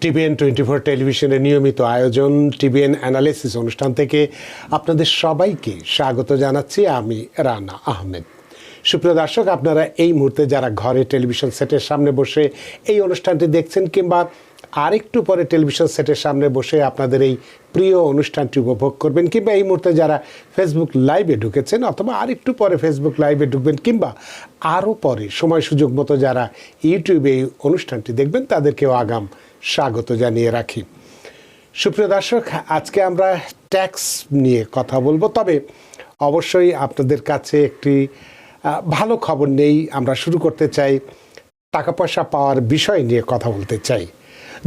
TBN 24 টেলিভিশনের নিয়মিত আয়োজন টিবিএন অ্যানালিসিস অনুষ্ঠান থেকে আপনাদের সবাইকে স্বাগত জানাচ্ছি। আমি রানা আহমেদ। সুপ্রিয় দর্শক, আপনারা এই মুহূর্তে যারা ঘরে টেলিভিশন সেটের সামনে বসে এই অনুষ্ঠানটি দেখছেন কিংবা আরেকটু পরে টেলিভিশন সেটের সামনে বসে আপনাদের এই প্রিয় অনুষ্ঠানটি উপভোগ করবেন, কিংবা এই মুহূর্তে যারা ফেসবুক লাইভে ঢুকেছেন অথবা আরেকটু পরে ফেসবুক লাইভে ঢুকবেন, কিংবা আরও পরে সময় সুযোগ মতো যারা ইউটিউবে এই অনুষ্ঠানটি দেখবেন, তাদেরকেও আগাম স্বাগত জানিয়ে রাখি। সুপ্রিয় দর্শক, আজকে আমরা ট্যাক্স নিয়ে কথা বলবো, তবে অবশ্যই আপনাদের কাছে একটি ভালো খবর নেই। আমরা শুরু করতে চাই টাকা পয়সা পাওয়ার বিষয় নিয়ে কথা বলতে চাই।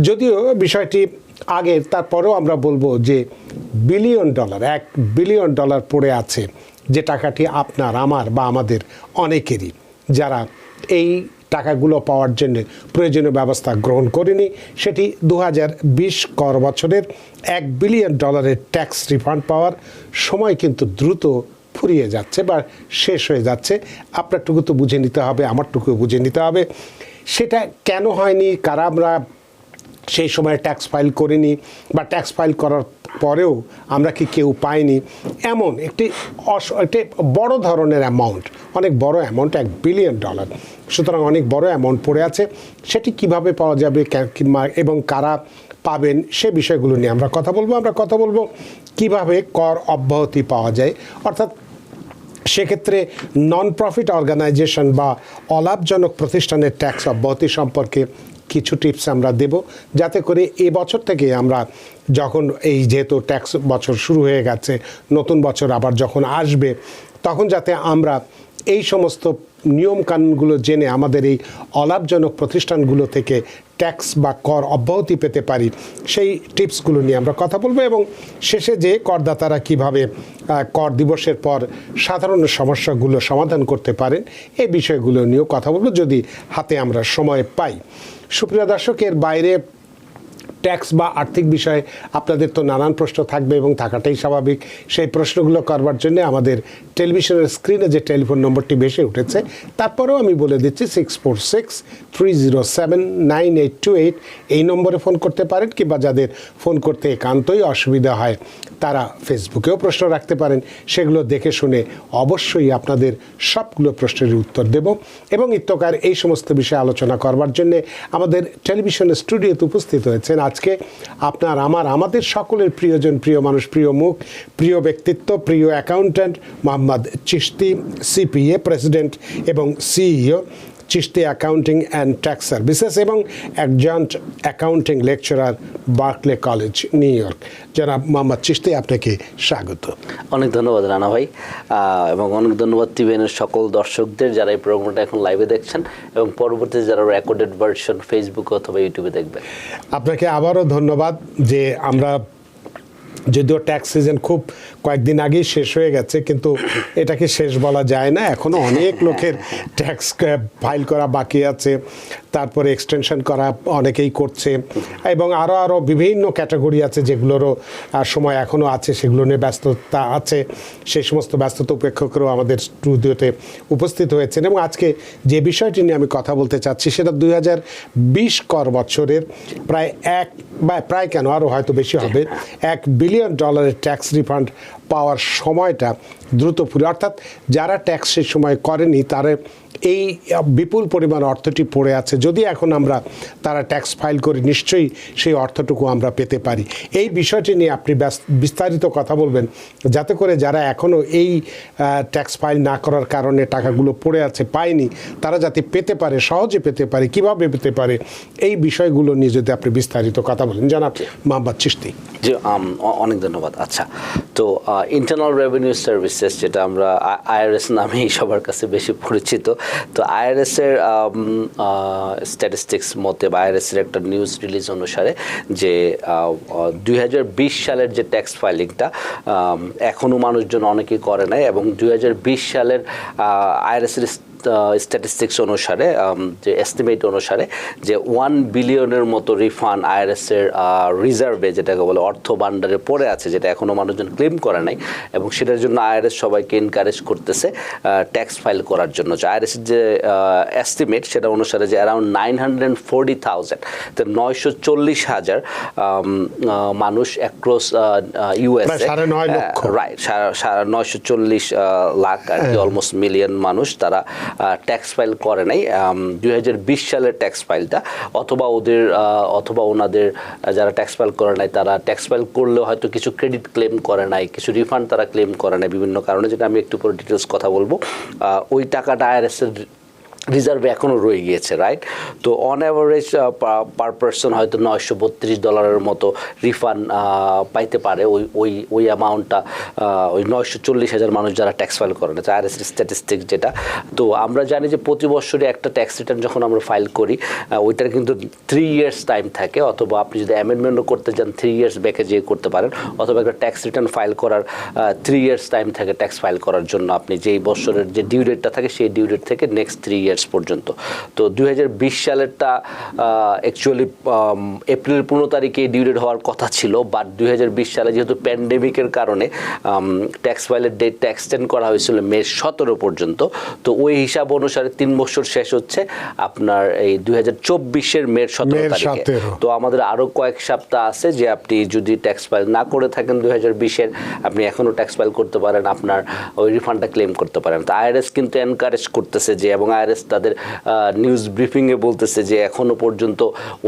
যদিও বিষয়টি আগের, তারপরেও আমরা বলবো যে $1 বিলিয়ন পড়ে আছে, যে টাকাটি আপনার, আমার বা আমাদের অনেকেরই, যারা এই টাকাগুলো পাওয়ার জন্য প্রয়োজনীয় ব্যবস্থা গ্রহণ করেনি। সেটি 2020 কর বছরের $1 বিলিয়ন ট্যাক্স রিফান্ড পাওয়ার সময় কিন্তু দ্রুত ফুরিয়ে যাচ্ছে বা শেষ হয়ে যাচ্ছে। আপনারটুকু তো বুঝে নিতে হবে, আমারটুকু বুঝে নিতে হবে সেটা কেন হয়নি, কারা আমরা সেই সময় ট্যাক্স ফাইল করিনি বা ট্যাক্স ফাইল করার পরেও আমরা কি কেউ পাইনি। এমন একটি বড় ধরনের অ্যামাউন্ট, অনেক বড় অ্যামাউন্ট, $1 বিলিয়ন। সুতরাং অনেক বড় অ্যামাউন্ট পড়ে আছে। সেটি কিভাবে পাওয়া যাবে এবং কারা পাবেন সে বিষয়গুলো নিয়ে আমরা কথা বলবো। আমরা কথা বলবো কিভাবে কর অব্যাহতি পাওয়া যায়, অর্থাৎ সেক্ষেত্রে নন প্রফিট অর্গানাইজেশন বা অলাভজনক প্রতিষ্ঠানের ট্যাক্স অব্যাহতি সম্পর্কে কিছু টিপস আমরা দেব, যাতে করে এ বছর থেকে আমরা যখন এই যেহেতু ট্যাক্স বছর শুরু হয়ে গেছে, নতুন বছর আবার যখন আসবে, তখন যাতে আমরা এই সমস্ত নিয়মকানুনগুলো জেনে আমাদের এই অলাভজনক প্রতিষ্ঠানগুলো থেকে ট্যাক্স বা কর অব্যাহতি পেতে পারি, সেই টিপসগুলো নিয়ে আমরা কথা বলবো। এবং শেষে যে করদাতারা কিভাবে কর দিবসের পর সাধারণ সমস্যাগুলো সমাধান করতে পারেন, এই বিষয়গুলো নিয়েও কথা বলবো যদি হাতে আমরা সময় পাই। সুপ্রিয় দর্শক, এর বাইরে ট্যাক্স বা আর্থিক বিষয়ে আপনাদের তো নানান প্রশ্ন থাকবে এবং থাকাটাই স্বাভাবিক। সেই প্রশ্নগুলো করবার জন্য আমাদের টেলিভিশনের স্ক্রিনে যে টেলিফোন নম্বরটি ভেসে উঠেছে, তারপরেও আমি বলে দিচ্ছি 646-307-9828 এই নম্বরে ফোন করতে পারেন, কিংবা যাদের ফোন করতে একান্তই অসুবিধা হয় তারা ফেসবুকেও প্রশ্ন রাখতে পারেন। সেগুলো দেখে শুনে অবশ্যই আপনাদের সবগুলো প্রশ্নের উত্তর দেব। এবং ইত্যকার এই সমস্ত বিষয়ে আলোচনা করবার জন্যে আমাদের টেলিভিশনের স্টুডিওতে উপস্থিত হয়েছেন আজকে আপনার, আমাদের সকলের প্রিয়জন, প্রিয় মানুষ, প্রিয় মুখ, প্রিয় ব্যক্তিত্ব, প্রিয় accountant Mohammad Chishti, CPA, president এবং CEO, Chishti accounting and tax services, এবং adjunct accounting lecturer, Berkeley College, New York. জনাব মোহাম্মদ চিশতি, আপনাকে স্বাগত। অনেক ধন্যবাদ রানা ভাই, এবং অনেক ধন্যবাদ টিভিএনের সকল দর্শকদের যারা এই প্রোগ্রামটা এখন লাইভে দেখছেন এবং পরবর্তীতে যারা রেকর্ডেড ভার্সন ফেসবুক অথবা ইউটিউবে দেখবেন। আপনাকে আবারও ধন্যবাদ। যে আমরা যদিও ট্যাক্স সিজন খুব কয়েকদিন আগেই শেষ হয়ে গেছে, কিন্তু এটাকে শেষ বলা যায় না। এখনও অনেক লোকের ট্যাক্স ফাইল করা বাকি আছে, তারপরে এক্সটেনশন করা অনেকেই করছে, এবং আরও বিভিন্ন ক্যাটাগরি আছে যেগুলোরও সময় এখনও আছে, সেগুলো নিয়ে ব্যস্ততা আছে। সেই সমস্ত ব্যস্ততা উপেক্ষা করেও আমাদের স্টুডিওতে উপস্থিত হয়েছেন। এবং আজকে যে বিষয়টি নিয়ে আমি কথা বলতে চাচ্ছি সেটা 2020 কর বছরের প্রায় কেন আরও হয়তো বেশি হবে, $1 বিলিয়ন ট্যাক্স রিফান্ড পাওয়ার সময়টা দ্রুত ফুরে, অর্থাৎ যারা ট্যাক্স সেই সময় করেনি তারা এই বিপুল পরিমাণ অর্থটি পড়ে আছে। যদি এখন আমরা তারা ট্যাক্স ফাইল করি, নিশ্চয়ই সেই অর্থটুকু আমরা পেতে পারি। এই বিষয়টি নিয়ে আপনি বিস্তারিত কথা বলবেন, যাতে করে যারা এখনও এই ট্যাক্স ফাইল না করার কারণে টাকাগুলো পড়ে আছে, পায়নি, তারা যাতে পেতে পারে, সহজে পেতে পারে, কিভাবে পেতে পারে, এই বিষয়গুলো নিয়ে যদি আপনি বিস্তারিত কথা বলেন জনাব মোহাম্মদ চিশতি। জি, অনেক ধন্যবাদ। আচ্ছা, তো ইন্টারনাল রেভিনিউ সার্ভিসেস, যেটা আমরা আইআরএস নামেই সবার কাছে বেশি পরিচিত, তো আইআরএসের স্ট্যাটিস্টিক্স মতে বা আইআরএসের একটা নিউজ রিলিজ অনুসারে যে 2020 সালের যে ট্যাক্স ফাইলিংটা এখনও মানুষজন অনেকেই করে নাই, এবং 2020 সালের আইআরএসের স্ট্যাটিস্টিক্স অনুসারে যে এস্টিমেট অনুসারে যে 1 বিলিয়নের মতো রিফান্ড আইআরএস এর রিজার্ভে যেটাকে বলে অর্থ ভান্ডারে পড়ে আছে, যেটা এখনো মানুষজন ক্লেম করে নাই, এবং সেটার জন্য আইআরএস সবাইকে এনকারেজ করতেছে ট্যাক্স ফাইল করার জন্য। আইআরএস এর যে এস্টিমেট সেটা অনুসারে যে অ্যারাউন্ড 940,000, তো 940,000 মানুষ অ্যাক্রস ইউএসএ, রাইট, 940 লাখ আর কি, অলমোস্ট মিলিয়ন মানুষ তারা ট্যাক্স ফাইল করে নাই 2020 সালের ট্যাক্স ফাইলটা, অথবা ওনাদের যারা ট্যাক্স ফাইল করে নাই তারা ট্যাক্স ফাইল করলেও হয়তো কিছু ক্রেডিট ক্লেম করে নাই, কিছু রিফান্ড তারা ক্লেম করে নাই বিভিন্ন কারণে, যেটা আমি একটু পরে ডিটেলস কথা বলবো। ওই টাকাটা আইআরএস এর রিজার্ভে এখনও রয়ে গিয়েছে, রাইট। তো অন অ্যাভারেজ পার পারসন হয়তো $932 মতো রিফান্ড পাইতে পারে ওই অ্যামাউন্টটা, ওই 940,000 মানুষ যারা ট্যাক্স ফাইল করে না, আইআরএস স্ট্যাটিস্টিক্স যেটা। তো আমরা জানি যে প্রতি বছরে একটা ট্যাক্স রিটার্ন যখন আমরা ফাইল করি ওইটার কিন্তু 3 ইয়ার্স টাইম থাকে, অথবা আপনি যদি অ্যামেন্ডমেন্টও করতে চান 3 ইয়ার্স ব্যাকে যেয়ে করতে পারেন, অথবা একটা ট্যাক্স রিটার্ন ফাইল করার 3 ইয়ার্স টাইম থাকে ট্যাক্স ফাইল করার জন্য, আপনি যেই বছরের যে ডিউ ডেটটা থাকে সেই ডিউ ডেট থেকে নেক্সট 3 ইয়ার্স পর্যন্ত। তো 2020 সালেরটা অ্যাকচুয়ালি এপ্রিল 15 তারিখে ডিউ ডেট হওয়ার কথা ছিল, বাট 2020 সালে যেহেতু প্যান্ডেমিকের কারণে ট্যাক্স ফাইলের ডেটটা এক্সটেন্ড করা হয়েছিল মে 17 পর্যন্ত। তো ওই হিসাব অনুসারে 3 বছর শেষ হচ্ছে আপনার এই 2024-এর মে 17 তারিখে। তো আমাদের আরও কয়েক সপ্তাহ আছে যে আপনি যদি ট্যাক্স ফাইল না করে থাকেন 2020-এর, আপনি এখনও ট্যাক্স ফাইল করতে পারেন, আপনার ওই রিফান্ডটা ক্লেম করতে পারেন। তো আইআরএস কিন্তু এনকারেজ করতেছে যে, এবং আইআরএস তাদের নিউজ ব্রিফিংয়ে বলতেছে যে এখনো পর্যন্ত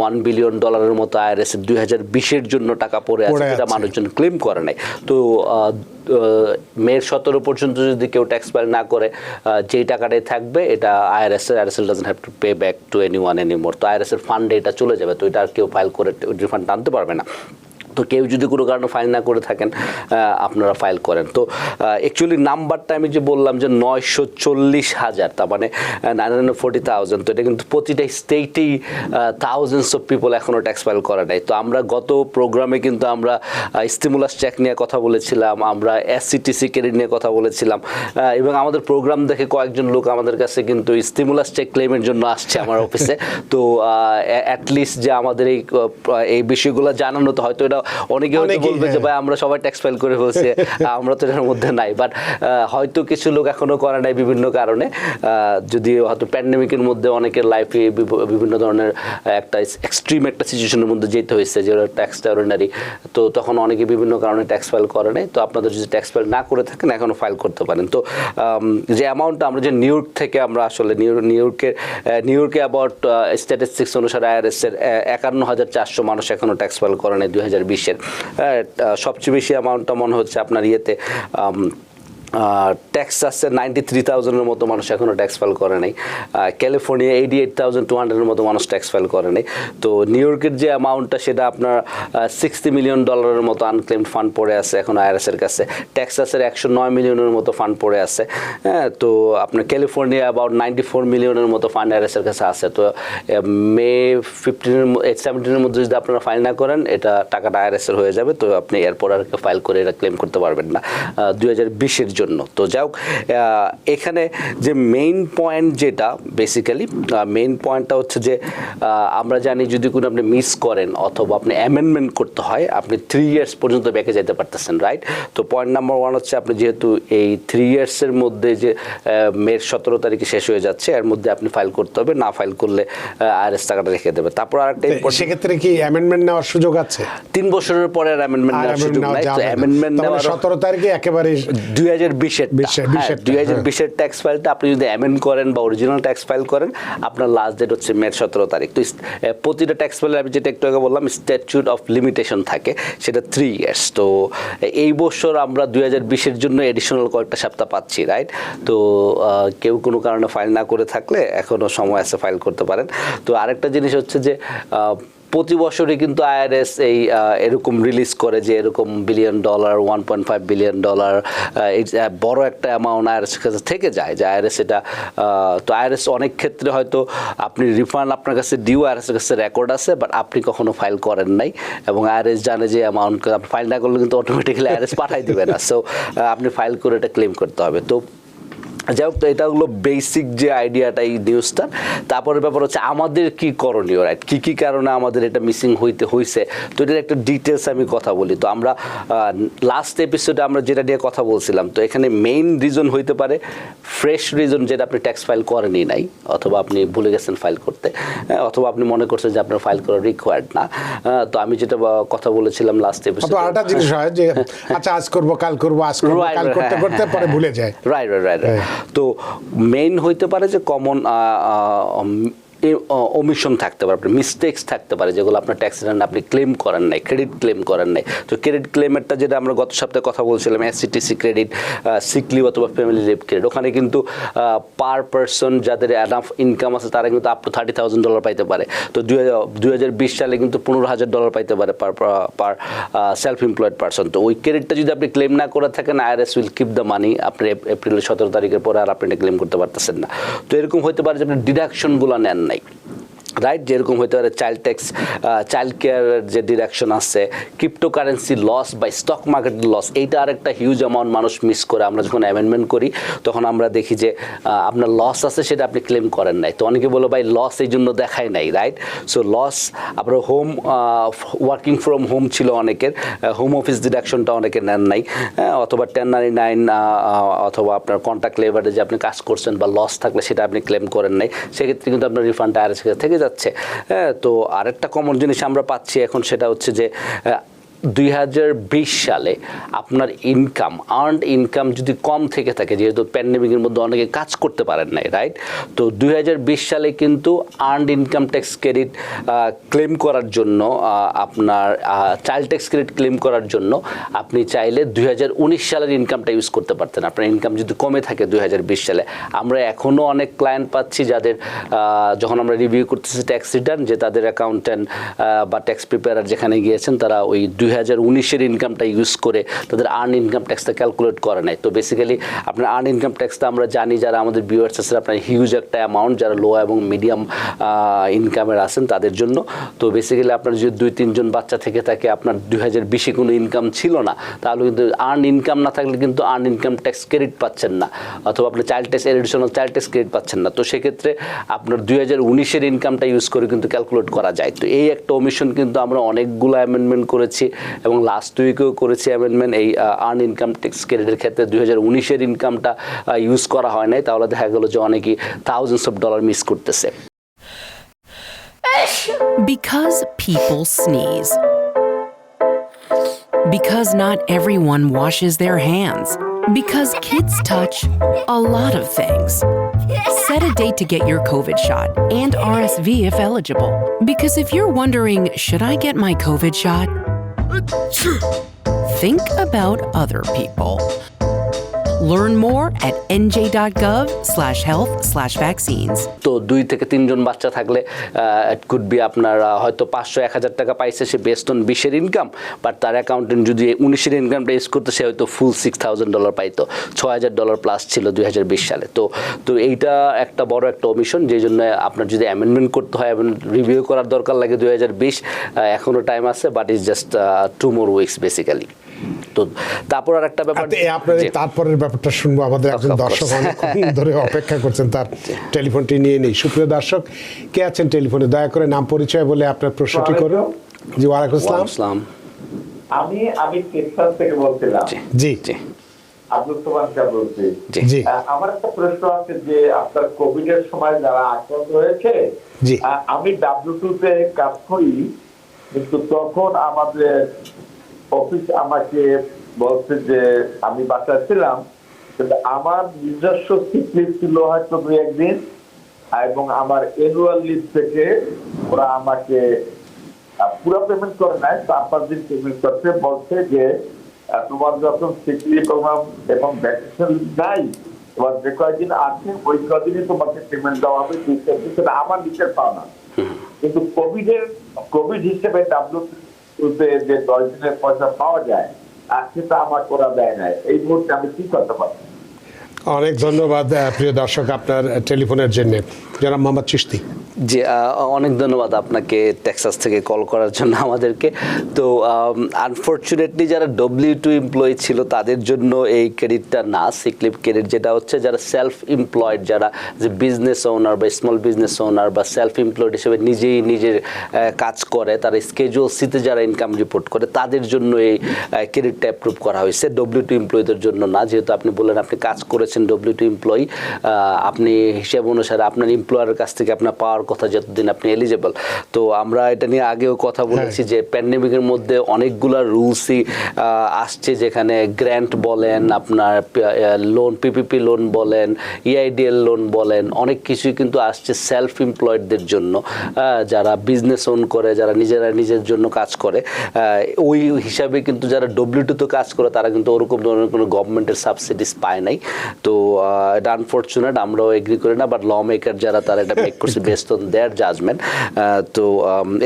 $1 বিলিয়ন মতো আইআরএস 2020-এর জন্য টাকা পড়ে আছে, যেটা মানুষজন ক্লেম করে নাই। তো মে 17 পর্যন্ত যদি কেউ ট্যাক্স ফাইল না করে যেই টাকাটাই থাকবে এটা IRS doesn't have to pay back to anyone anymore. তো আইআরএস এর ফান্ডে এটা চলে যাবে, তো এটা আর কেউ ফাইল করে রিফান্ড আনতে পারবে না। তো কেউ যদি কোনো কারণে ফাইল না করে থাকেন আপনারা ফাইল করেন। তো অ্যাকচুয়ালি নাম্বারটা আমি যে বললাম যে 940,000, তার মানে 940,000, তো এটা কিন্তু প্রতিটা স্টেটেই থাউজেন্ডস অফ পিপল এখনও ট্যাক্স ফাইল করে নাই। তো আমরা গত প্রোগ্রামে কিন্তু আমরা স্টিমুলাস চেক নিয়ে কথা বলেছিলাম, আমরা এসসিটিসি ক্রেডিট নিয়ে কথা বলেছিলাম, এবং আমাদের প্রোগ্রাম দেখে কয়েকজন লোক আমাদের কাছে কিন্তু স্টিমুলাস চেক ক্লেমের জন্য আসছে আমার অফিসে। তো অ্যাটলিস্ট যে আমাদের এই বিষয়গুলো জানানো, তো হয়তো এটা অনেকে হয়তো বলবে যে ভাই আমরা সবাই ট্যাক্স ফাইল করে ফেলছি, আমরা তো এটার মধ্যে নাই, বাট হয়তো কিছু লোক এখনো করে নাই বিভিন্ন কারণে, যদি হয়তো প্যান্ডেমিকের মধ্যে অনেকের লাইফে বিভিন্ন ধরনের একটা এক্সট্রিম একটা সিচুয়েশনের মধ্যে যেতে হয়েছে যে এক্সট্রাঅর্ডিনারি, তো তখন অনেকে বিভিন্ন কারণে ট্যাক্স ফাইল করে নাই। তো আপনাদের যদি ট্যাক্স ফাইল না করে থাকেন এখনো ফাইল করতে পারেন। তো যে অ্যামাউন্টটা আমরা যে নিউ ইয়র্ক থেকে আমরা আসলে নিউ ইয়র্কে অ্যাবাউট স্ট্যাটিস্টিক্স অনুসারে আইআরএস এর 51,400 মানুষ এখনো ট্যাক্স ফাইল করে নাই 2020-এর। সবচেয়ে বেশি অ্যামাউন্টটা মনে হচ্ছে আপনার ইয়েতে টেক্সাসে 93,000-এর মতো মানুষ এখনও ট্যাক্স ফাইল করে নাই, ক্যালিফোর্নিয়া 88,200-এর মতো মানুষ ট্যাক্স ফাইল করে নাই। তো নিউ ইয়র্কের যে অ্যামাউন্টটা সেটা আপনার $60 মিলিয়ন মতো আনক্লেমড ফান্ড পড়ে আছে এখন আইআরএসের কাছে, টেক্সাসের 109 মিলিয়নের মতো ফান্ড পড়ে আছে, হ্যাঁ। তো আপনার ক্যালিফোর্নিয়া অ্যাবাউট 94 মিলিয়নের মতো ফান্ড আইআরএসের কাছে আছে। তো মে 17-এর মধ্যে যদি আপনারা ফাইল না করেন এটা টাকাটা আইআরএসের হয়ে যাবে, তো আপনি এরপর আর ফাইল করে এটা ক্লেম করতে পারবেন না 2020-এর জন্য। তো যাই হোক, এখানে যে মেইন পয়েন্ট যেটা বেসিক্যালি মেইন পয়েন্টটা হচ্ছে যে আমরা জানি যদি কোনো আপনি মিস করেন অথবা আপনি অ্যামেন্ডমেন্ট করতে হয় আপনি 3 ইয়ার্স পর্যন্ত ব্যাকে যেতে পারতেছেন, রাইট। তো পয়েন্ট নাম্বার 1 হচ্ছে আপনি যেহেতু এই 3 ইয়ার্সের মধ্যে যে মে 17 তারিখে শেষ হয়ে যাচ্ছে এর মধ্যে আপনি ফাইল করতে হবে, না ফাইল করলে আইআরএস টাকাটা রেখে দেবে। তারপর আরেকটা সেক্ষেত্রে কি অ্যামেন্ডমেন্ট নেওয়ার সুযোগ আছে? 3 বছরের পরে আর অ্যামেন্ডমেন্ট নেওয়ার সুযোগ নাই। তো অ্যামেন্ডমেন্ট নেওয়ার 17 তারিখে একেবারে 2020-এর ট্যাক্স ফাইলটা আপনি যদি অ্যামেন্ড করেন বা অরিজিনাল ট্যাক্স ফাইল করেন আপনার লাস্ট ডেট হচ্ছে মে 17 তারিখ। তো প্রতিটা ট্যাক্স ফাইলে আমি যেটা একটু আগে বললাম স্ট্যাটিউট অফ লিমিটেশন থাকে, সেটা 3 ইয়ার্স। তো এই বছর আমরা 2020-এর জন্য এডিশনাল কয়েকটা সপ্তাহ পাচ্ছি, রাইট। তো কেউ কোনো কারণে ফাইল না করে থাকলে এখনও সময় আছে, ফাইল করতে পারেন। তো আরেকটা জিনিস হচ্ছে যে প্রতি বছরই কিন্তু আইআরএস এরকম রিলিজ করে যে এরকম $1 বিলিয়ন, $1.5 বিলিয়ন বড় একটা অ্যামাউন্ট আইআরএস কাছে থেকে যায় যে আইআরএস এটা। তো আইআরএস অনেক ক্ষেত্রে হয়তো আপনি রিফান্ড আপনার কাছে ডিউ, আইআরএসের কাছে রেকর্ড আছে, বাট আপনি কখনো ফাইল করেন নাই, এবং আইআরএস জানে যে অ্যামাউন্ট আপনি ফাইল না করলে কিন্তু অটোমেটিক্যালি আইআরএস পাঠাই দেবে না। সো আপনি ফাইল করে এটা ক্লেম করতে হবে। তো যাই হোক, তো এটা হলো বেসিক যে আইডিয়াটা এই নিউজটা। তারপরে ব্যাপার হচ্ছে আমাদের কি করণীয়, রাইট? কি কি কারণে আমাদের এটা মিসিং হয়েছে, তো এটার একটা ডিটেলস আমি কথা বলি। তো আমরা লাস্ট এপিসোডে আমরা যেটা নিয়ে কথা বলছিলাম, তো এখানে মেইন রিজন হইতে পারে ফ্রেশ রিজন, যেটা আপনি ট্যাক্স ফাইল করেনই নাই, অথবা আপনি ভুলে গেছেন ফাইল করতে, অথবা আপনি মনে করছেন যে আপনার ফাইল করা রিকোয়ার্ড না। তো আমি যেটা কথা বলেছিলাম লাস্ট এপিসোডে, আরেকটা জিনিস হয় যে আচ্ছা আজ করবো কাল করবো আজ করবো কাল করতে করতে পরে ভুলে যায়। রাইট। তো মেইন হইতে পারে যে কমন ওমিশন থাকতে পারে, আপনার মিস্টেক্স থাকতে পারে, যেগুলো আপনার ট্যাক্স রিটার্ন আপনি ক্লেম করেন নাই, ক্রেডিট ক্লেম করেন নাই। তো ক্রেডিট ক্লেমেরটা যেটা আমরা গত সপ্তাহে কথা বলছিলাম, এসসিটিসি ক্রেডিট, সিক লিভ অথবা ফ্যামিলি লিভ ক্রেডিট, ওখানে কিন্তু পার পারসন যাদের এনাফ ইনকাম আছে তারা কিন্তু আপ টু $30,000 পাইতে পারে। তো 2020 সালে কিন্তু $15,000 পাইতে পারে পার সেলফ এমপ্লয়েড পারসন। তো ওই ক্রেডিটটা যদি আপনি ক্লেম না করে থাকেন, IRS will keep the money, আপনি এপ্রিলের 17 তারিখের পরে আর আপনি এটা ক্লেম করতে পারতেছেন না। তো এরকম হতে পারে যে আপনি ডিডাকশনগুলো নেন নাই, রাইট? যেরকম হতে পারে চাইল্ড ট্যাক্স, চাইল্ড কেয়ারের যে ডিডাকশন আছে, ক্রিপ্টোকারেন্সি লস বা স্টক মার্কেট লস, এইটা আরেকটা হিউজ অ্যামাউন্ট মানুষ মিস করে। আমরা যখন অ্যামেন্ডমেন্ট করি তখন আমরা দেখি যে আপনার লস আছে, সেটা আপনি ক্লেম করেন নাই। তো অনেকে বলো ভাই লস এই জন্য দেখায় নাই, রাইট? সো লস আপনার ওয়ার্কিং ফ্রম হোম ছিল অনেকের, হোম অফিস ডিডাকশনটা অনেকে নেন নাই, অথবা 1099 অথবা আপনার কন্ট্রাক্ট লেবারে যে আপনি কাজ করছেন বা লস থাকলে সেটা আপনি ক্লেম করেন নাই, সেক্ষেত্রে কিন্তু আপনার রিফান্ড IRS থেকে যাচ্ছে। হ্যাঁ, তো আরেকটা কমন জিনিস আমরা পাচ্ছি এখন, সেটা হচ্ছে যে 2020 সালে আপনার ইনকাম, আর্নড ইনকাম যদি কম থেকে থাকে, যেহেতু প্যান্ডেমিকের মধ্যে অনেকে কাজ করতে পারেন নাই, রাইট? তো 2020 সালে কিন্তু earned income tax credit claim করার জন্য, আপনার চাইল্ড ট্যাক্স ক্রেডিট ক্লেম করার জন্য আপনি চাইলে 2019 সালের ইনকামটা ইউজ করতে পারতেন, আপনার ইনকাম যদি কমে থাকে 2020 সালে। আমরা এখনও অনেক ক্লায়েন্ট পাচ্ছি যাদের যখন আমরা রিভিউ করতেছি ট্যাক্স রিটার্ন, যে তাদের অ্যাকাউন্ট্যান্ট বা ট্যাক্স প্রিপেয়ারার যেখানে গিয়েছেন, তারা ওই 2019-এর ইনকামটা ইউজ করে তাদের আর্ন ইনকাম ট্যাক্সটা ক্যালকুলেট করে নাই। তো বেসিক্যালি আপনার আর্ন ইনকাম ট্যাক্সটা আমরা জানি, যারা আমাদের ভিউয়ার্স আছে, আপনার হিউজ একটা অ্যামাউন্ট, যারা লো এবং মিডিয়াম ইনকামের আছেন তাদের জন্য। তো বেসিক্যালি আপনার যদি 2-3 জন বাচ্চা থেকে থাকে, আপনার 2020-এ কোনো ইনকাম ছিল না, তাহলে কিন্তু আর্ন ইনকাম না থাকলে কিন্তু আর্ন ইনকাম ট্যাক্স ক্রেডিট পাচ্ছেন না, অথবা আপনি child tax additional child tax credit পাচ্ছেন না। তো সেক্ষেত্রে আপনার 2019-এর ইনকামটা ইউজ করে কিন্তু ক্যালকুলেট করা যায়। তো এই একটা ওমিশন কিন্তু আমরা অনেকগুলো অ্যামেন্ডমেন্ট করেছি, এবং লাস্ট উইকেও করেছি অ্যামেন্ডমেন্ট এই আর্ন ইনকাম ট্যাক্স ক্রেডিটের ক্ষেত্রে। 2019-এর ইনকামটা ইউজ করা হয় নাই, তাহলে দেখা গেল যে অনেকেই $thousands মিস করতেছে। Because people sneeze. Because not everyone washes their hands. Because kids touch a lot of things. Set a date to get your COVID shot and RSV if eligible. Because if you're wondering, should I get my COVID shot? Think about other people. Learn more at nj.gov/health/vaccines. তো 2 থেকে 3 জন বাচ্চা থাকলে it could be আপনার হয়তো 500-1000 টাকা পাইছে সে based on 20-এর income, but তার accountant যদি 19-এর ইনকামটা ইউজ করতো, সে হয়তো ফুল $6,000 পাইতো, $6,000 প্লাস ছিল 2020 সালে। তো এইটা একটা বড় একটা ওমিশন, যেই জন্য আপনার যদি অ্যামেন্ডমেন্ট করতে হয় এবং রিভিউ করার দরকার লাগে 2020, এখনও টাইম আছে, but is just 2 more weeks basically. তো তারপর আর একটা ব্যাপার, তারপরের ব্যাপারটা শুনবো। আমাদের একজন দর্শক অনেকক্ষণ ধরে অপেক্ষা করছেন, তার টেলিফোনটি নিয়ে নেই। সুপ্রিয় দর্শক, কে আছেন টেলিফোনে? দয়া করে নাম পরিচয় বলে আপনার প্রশ্নটি করুন। জি, ওয়ালাইকুম আসসালাম। আমি টেক্সাস থেকে বলছিলাম। জি জি, আব্দুল সোবান সাহেব বলছি। জি, আমার একটা প্রশ্ন আছে যে আপনার কোভিড এর সময় যারা আক্রান্ত হয়েছে, জি, আমি W2 তে কাজ করি, কিন্তু তখন আমাদের অফিস আমাকে বলছে যে আমি বাসায় ছিলাম, কিন্তু আমার নিজস্ব সিক লিভ ছিল হয়তো 2-1 দিন, এবং আমার অ্যানুয়াল লিভ থেকে ওরা আমাকে পুরো পেমেন্ট করে নাই, 4-5 দিন পেমেন্ট করতে বলছে যে তোমার যখন সিক লিভ এবং ভ্যাকেশন নাই, তোমার যে কয়েকদিন আছে ওই কদিনই তোমাকে পেমেন্ট দেওয়া হবে, সেটা আমার নিচের পাওনা। কিন্তু কোভিড হিসেবে W2-তে যে 10 দিনের পয়সা পাওয়া যায়, আর সেটা আমার করা দেয় না। এই মুহূর্তে আমি কি করতে পারি? অনেক ধন্যবাদ প্রিয় দর্শক আপনার টেলিফোনের জন্য। জনাব মোহাম্মদ চিশতি। জি, অনেক ধন্যবাদ আপনাকে টেক্সাস থেকে কল করার জন্য আমাদেরকে। তো আনফর্চুনেটলি যারা W2 এমপ্লয়ি ছিল তাদের জন্য এই ক্রেডিটটা না, সিকলিপ ক্রেডিট যেটা হচ্ছে যারা সেলফ এমপ্লয়েড, যারা যে বিজনেস ওনার বা স্মল বিজনেস ওনার বা সেলফ এমপ্লয়েড হিসেবে নিজেই নিজের কাজ করে, তারা স্কেজুয়াল সিতে যারা ইনকাম রিপোর্ট করে তাদের জন্য এই ক্রেডিটটা অ্যাপ্রুভ করা হয়েছে, W2 এমপ্লয়ীদের জন্য না। যেহেতু আপনি বললেন আপনি কাজ করেছেন W2 এমপ্লয়ি, আপনি হিসাব অনুসারে আপনার এমপ্লয়ারের কাছ থেকে আপনার পাওয়ার কথা যতদিন আপনি এলিজেবল। তো আমরা এটা নিয়ে আগেও কথা বলেছি যে প্যান্ডেমিকের মধ্যে অনেকগুলা রুলসই আসছে, যেখানে গ্র্যান্ট বলেন, আপনার লোন, PPP লোন বলেন, EIDL লোন বলেন, অনেক কিছুই কিন্তু আসছে সেলফ এমপ্লয়েডদের জন্য, যারা বিজনেস ওন করে, যারা নিজেরা নিজের জন্য কাজ করে। ওই হিসাবে কিন্তু যারা W2 তো কাজ করে তারা কিন্তু ওরকম ধরনের কোনো গভর্নমেন্টের সাবসিডিজ পায় নাই। তো এটা আনফর্চুনেট, আমরাও এগ্রি করি না, বাট ল মেকার যারা তারা এটা মেক করছে বেসড অন দেয়ার জাজমেন্ট। তো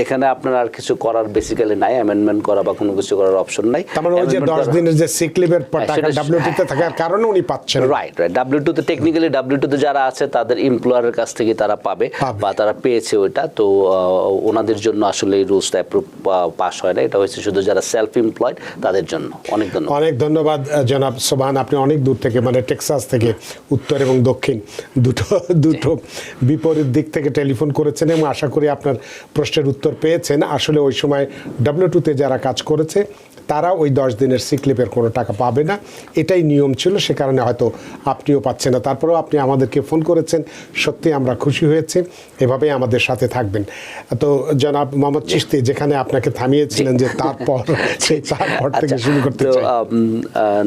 এখানে আপনার আর কিছু করার বেসিক্যালি নাই, অ্যামেন্ডমেন্ট করা বা কোনো কিছু করার অপশন নাই। তার মানে ওই যে 10 দিনের যে সিক লিভের টাকা W2 তে থাকার কারণে উনি পাচ্ছেন। রাইট, W2 তে টেকনিক্যালি W2 তে যারা আছে তাদের এমপ্লয়ারের কাছ থেকে তারা পাবে বা তারা পেয়েছে ওইটা। তো ওনাদের জন্য আসলে এই রুলসটা অ্যাপ্রুভ পাস হয় না, এটা হচ্ছে শুধু যারা সেলফ এমপ্লয়েড তাদের জন্য। অনেক ধন্যবাদ। অনেক ধন্যবাদ জনাব সোবহান, আপনি অনেক দূর থেকে মানে টেক্সাস থেকে উত্তর এবং দক্ষিণ দুটো বিপরীত দিক থেকে টেলিফোন করেছেন এবং আশা করি আপনার প্রশ্নের উত্তর পেয়েছেন। আসলে ওই সময় W2 তে যারা কাজ করেছে তারা ওই 10 দিনের সিক লিভের কোনো টাকা পাবে না, এটাই নিয়ম ছিল, সে কারণে হয়তো আপনিও পাচ্ছেন না। তারপরেও আপনি আমাদেরকে ফোন করেছেন, সত্যি আমরা খুশি হয়েছে, এভাবেই আমাদের সাথে থাকবেন। তো জনাব মোহাম্মদ চিশতি, যেখানে আপনাকে থামিয়েছিলেন যে তারপর থেকে শুরু করতে চাই।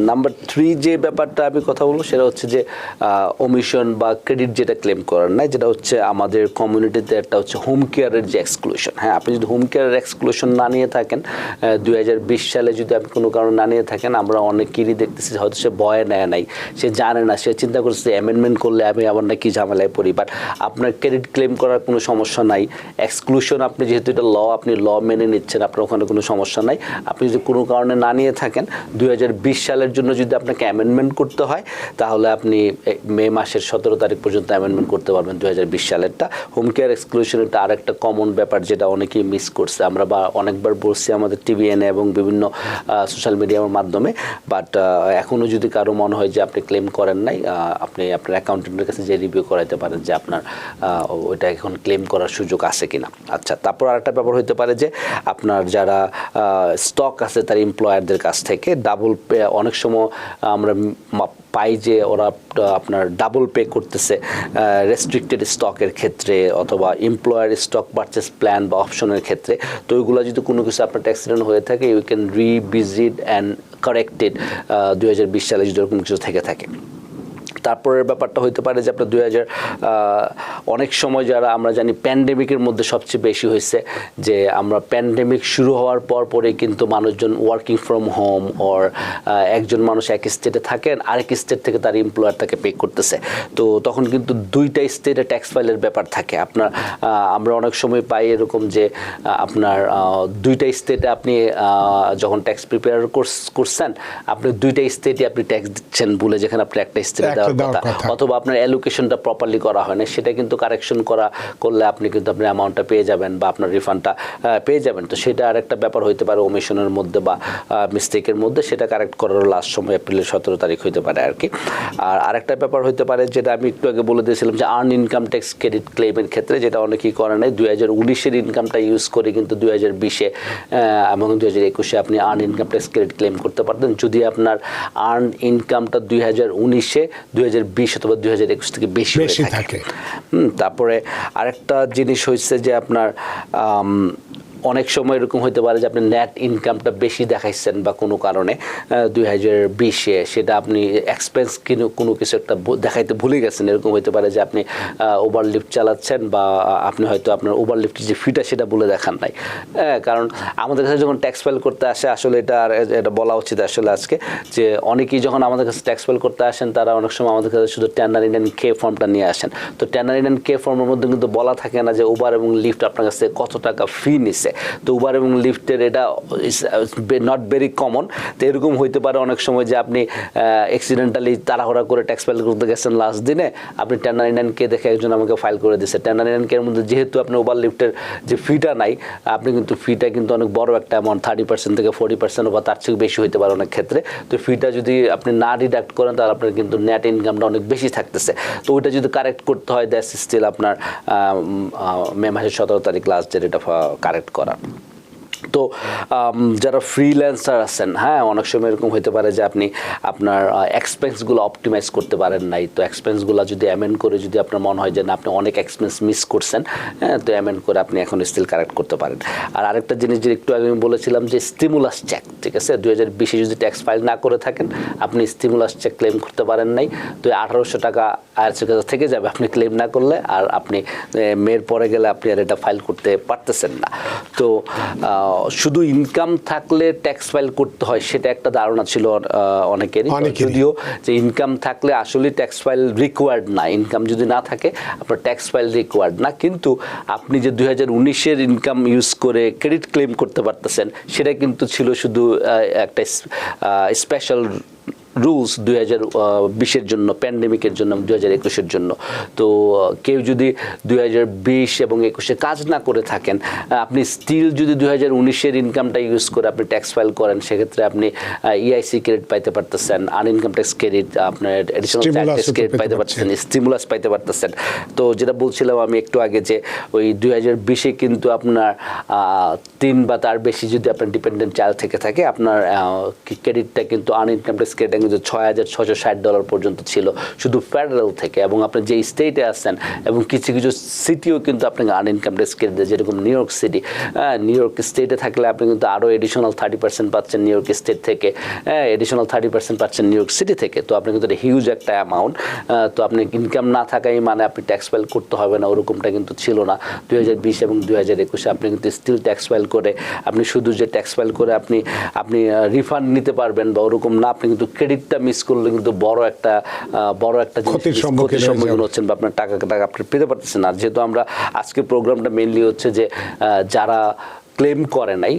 নাম্বার 3 যে ব্যাপারটা আমি কথা বলবো সেটা হচ্ছে যে ওমিশন বা ক্রেডিট যেটা ক্লেম করার নাই, যেটা হচ্ছে আমাদের কমিউনিটিতে একটা হচ্ছে হোম কেয়ারের যে এক্সক্লুশন। হ্যাঁ, আপনি যদি হোম কেয়ারের এক্সক্লুশন না নিয়ে থাকেন, 2020 সালে যদি আপনি কোনো কারণে না নিয়ে থাকেন, আমরা অনেকেরই দেখতেছি হয়তো সে ভয়ে নেয় নাই, সে জানে না, সে চিন্তা করছে অ্যামেন্ডমেন্ট করলে আমি আবার না কি ঝামেলায় পড়ি। বাট আপনার ক্রেডিট ক্লেম করার কোনো সমস্যা নাই। এক্সক্লুশন আপনি যেহেতু এটা আপনি ল মেনে নিচ্ছেন, আপনার ওখানে কোনো সমস্যা নাই। আপনি যদি কোনো কারণে না নিয়ে থাকেন, 2020 সালের জন্য যদি আপনাকে অ্যামেন্ডমেন্ট করতে হয় তাহলে আপনি মে মাসের 17 তারিখ পর্যন্ত অ্যামেন্ডমেন্ট করতে পারবেন 2020 সালেরটা। হোম কেয়ার এক্সক্লুশন এটা আরেকটা কমন ব্যাপার যেটা অনেকেই মিস করছে। আমরা অনেকবার বলছি আমাদের TVN এবং বিভিন্ন সোশ্যাল মিডিয়ার মাধ্যমে, বাট এখনও যদি কারো মনে হয় যে আপনি ক্লেম করেন নাই, আপনি আপনার অ্যাকাউন্টেন্টের কাছে যে রিভিউ করাইতে পারেন যে আপনার ওইটা এখন ক্লেম করার সুযোগ আছে কিনা। আচ্ছা, তারপর আরেকটা ব্যাপার হতে পারে যে আপনার যারা স্টক আছে তার এমপ্লয়ারদের কাছ থেকে ডাবল পে, অনেক সময় আমরা পাই যে ওরা আপনার ডাবল পে করতেছে রেস্ট্রিক্টেড স্টকের ক্ষেত্রে অথবা এমপ্লয়ার স্টক পারচেস প্ল্যান বা অপশনের ক্ষেত্রে। তো ওইগুলো যদি কোনো কিছু আপনার অ্যাক্সিডেন্ট হয়ে থাকে, you can revisit and corrected 2020 সালে যদি এরকম কিছু থেকে থাকে। তারপরের ব্যাপারটা হতে পারে যে আপনার অনেক সময় যারা আমরা জানি প্যান্ডেমিকের মধ্যে সবচেয়ে বেশি হয়েছে যে আমরা প্যান্ডেমিক শুরু হওয়ার পরেই কিন্তু মানুষজন ওয়ার্কিং ফ্রম হোম ওর একজন মানুষ এক স্টেটে থাকেন, আরেক স্টেট থেকে তার এমপ্লয়ার তাকে পে করতেছে। তো তখন কিন্তু দুইটা স্টেটে ট্যাক্স ফাইলের ব্যাপার থাকে। আপনার আমরা অনেক সময় পাই এরকম যে আপনার দুইটা স্টেটে আপনি যখন ট্যাক্স প্রিপেয়ার করছেন, আপনি দুইটা স্টেটে আপনি ট্যাক্স দিচ্ছেন বলে, যেখানে আপনি একটা স্টেটে দেওয়ার কথা, অথবা আপনার অ্যালোকেশনটা প্রপারলি করা হয় না, সেটা কিন্তু কারেকশন করলে আপনি কিন্তু আপনার অ্যামাউন্টটা পেয়ে যাবেন বা আপনার রিফান্ডটা পেয়ে যাবেন। তো সেটা আরেকটা ব্যাপার হইতে পারে ওমিশনের মধ্যে বা মিস্টেকের মধ্যে, সেটা কারেক্ট করার লাস্ট সময় এপ্রিলের 17 তারিখ হইতে পারে আর কি। আর আরেকটা ব্যাপার হইতে পারে যেটা আমি একটু আগে বলে দিয়েছিলাম যে আর্ন ইনকাম ট্যাক্স ক্রেডিট ক্লেমের ক্ষেত্রে, যেটা অনেকেই করে নাই, 2019-এর ইনকামটা ইউজ করে কিন্তু 2020-এ এবং 2021-এ আপনি earn income tax credit claim করতে পারতেন যদি আপনার আর্ন ইনকামটা 2019-এ 2020 অথবা 2021 থেকে বেশি থাকে। তারপরে আরেকটা জিনিস হচ্ছে যে আপনার অনেক সময় এরকম হতে পারে যে আপনি নেট ইনকামটা বেশি দেখাইছেন বা কোনো কারণে 2020-এ সেটা আপনি এক্সপেন্স কোনো কিছু একটা দেখাইতে ভুলে গেছেন। এরকম হতে পারে যে আপনি ওভারলিফট চালাচ্ছেন বা আপনি হয়তো আপনার ওভারলিফটের যে ফিটা সেটা বলে দেখান নাই। কারণ আমাদের কাছে যখন ট্যাক্স ফাইল করতে আসে, আসলে এটা বলা উচিত আসলে আজকে, যে অনেকেই যখন আমাদের কাছে ট্যাক্স ফাইল করতে আসেন তারা অনেক সময় আমাদের কাছে শুধু 1099K ফর্মটা নিয়ে আসেন। তো 1099K ফর্মের মধ্যে কিন্তু বলা থাকে না যে উবার এবং লিফট আপনার কাছে কত টাকা ফি নিছে। তো উবার এবং লিফটের এটা নট ভেরি কমন। তো এরকম হইতে পারে অনেক সময় যে আপনি অ্যাক্সিডেন্টালি তাড়াহুড়া করে ট্যাক্স ফাইল করতে গেছেন লাস্ট দিনে, আপনি 1099 কে দেখে একজন আমাকে ফাইল করে দিচ্ছে। 1099 এর মধ্যে যেহেতু আপনি উবার লিফটের যে ফিটা নাই, আপনি কিন্তু ফিটা কিন্তু অনেক বড় একটা অ্যামাউন্ট, 30% থেকে 40% বা তার চেয়ে বেশি হইতে পারে অনেক ক্ষেত্রে। তো ফিটা যদি আপনি না ডিডাক্ট করেন তাহলে আপনার কিন্তু নেট ইনকামটা অনেক বেশি থাকতেছে। তো ওইটা যদি কারেক্ট করতে হয়, দ্যাটস স্টিল আপনার মে মাসের 17 তারিখ লাস্ট ডেট এটা কারেক্ট করা। তো যারা ফ্রিল্যান্সার আছেন, হ্যাঁ, অনেক সময় এরকম হতে পারে যে আপনি আপনার এক্সপেন্সগুলো অপটিমাইজ করতে পারেন নাই। তো এক্সপেন্সগুলো যদি অ্যামেন্ড করে, যদি আপনার মনে হয় যে না আপনি অনেক এক্সপেন্স মিস করছেন, হ্যাঁ, তো অ্যামেন্ড করে আপনি এখন স্টিল কারেক্ট করতে পারেন। আর আরেকটা জিনিস যে একটু আগে আমি বলেছিলাম যে স্টিমুলাস চেক, ঠিক আছে, 2020 যদি ট্যাক্স ফাইল না করে থাকেন, আপনি স্টিমুলাস চেক ক্লেম করতে পারেন নাই, তো 1800 টাকা আইআরএসের কাছে থেকে যাবে আপনি ক্লেম না করলে। আর আপনি মেয়ের পরে গেলে আপনি আর এটা ফাইল করতে পারতেছেন না। তো শুধু ইনকাম থাকলে ট্যাক্স ফাইল করতে হয় সেটা একটা ধারণা ছিল অনেকেরই, যদিও যে ইনকাম থাকলে আসলে ট্যাক্স ফাইল রিকোয়ার্ড না। ইনকাম যদি না থাকে আপনার ট্যাক্স ফাইল রিকোয়ার্ড না, কিন্তু আপনি যে 2019-এর ইনকাম ইউজ করে ক্রেডিট ক্লেম করতে পারতেছেন সেটা কিন্তু ছিল শুধু একটা স্পেশাল রুলস 2020-এর জন্য, প্যান্ডেমিকের জন্য, 2021-এর জন্য। তো কেউ যদি 2020 এবং 21-এ কাজ না করে থাকেন, আপনি স্টিল যদি 2019-এর ইনকামটা ইউজ করে আপনি ট্যাক্স ফাইল করেন, সেক্ষেত্রে আপনি ইআইসি ক্রেডিট পাইতে পারতেছেন, আনইনকাম ট্যাক্স ক্রেডিট, আপনার এডিশনাল ট্যাক্স ক্রেডিট পাইতে পারতেছেন, স্টিমুলাস পাইতে পারতেছেন। তো যেটা বলছিলাম আমি একটু আগে যে ওই 2020-এ কিন্তু আপনার 3 বা তার বেশি যদি আপনার ডিপেন্ডেন্ট চাইল্ড থেকে থাকে, আপনার ক্রেডিটটা কিন্তু আনইনকাম ট্যাক্স ক্রেডিট $6,660 পর্যন্ত ছিল শুধু ফেডারেল থেকে। এবং আপনি যে স্টেটে আছেন এবং কিছু কিছু সিটিও কিন্তু আপনাকে আনইনকাম ট্যাক্স ক্রেডিট দেয়, যেরকম new York city. New York স্টেটে থাকলে আপনি কিন্তু আরও এডিশনাল 30% পাচ্ছেন নিউ ইয়র্ক স্টেট থেকে, এডিশনাল 30% পাচ্ছেন নিউ ইয়র্ক সিটি থেকে। তো আপনি কিন্তু হিউজ একটা অ্যামাউন্ট। তো আপনি ইনকাম না থাকাই মানে আপনি ট্যাক্স ফাইল করতে হবে না, ওরকমটা কিন্তু ছিল না 2020 এবং 2021-এ। আপনি কিন্তু স্টিল ট্যাক্স ফাইল করে, আপনি শুধু যে ট্যাক্স ফাইল করে আপনি রিফান্ড নিতে পারবেন বা ওরকম না, আপনি কিন্তু ক্রেডিটটা মিস করলে কিন্তু বড় একটা ক্ষতির সম্মুখীন হচ্ছেন বা আপনার টাকা আপনি পেতে পারতেছেন না। যেহেতু আমরা আজকে প্রোগ্রামটা মেইনলি হচ্ছে যে যারা ক্লেম করে নাই,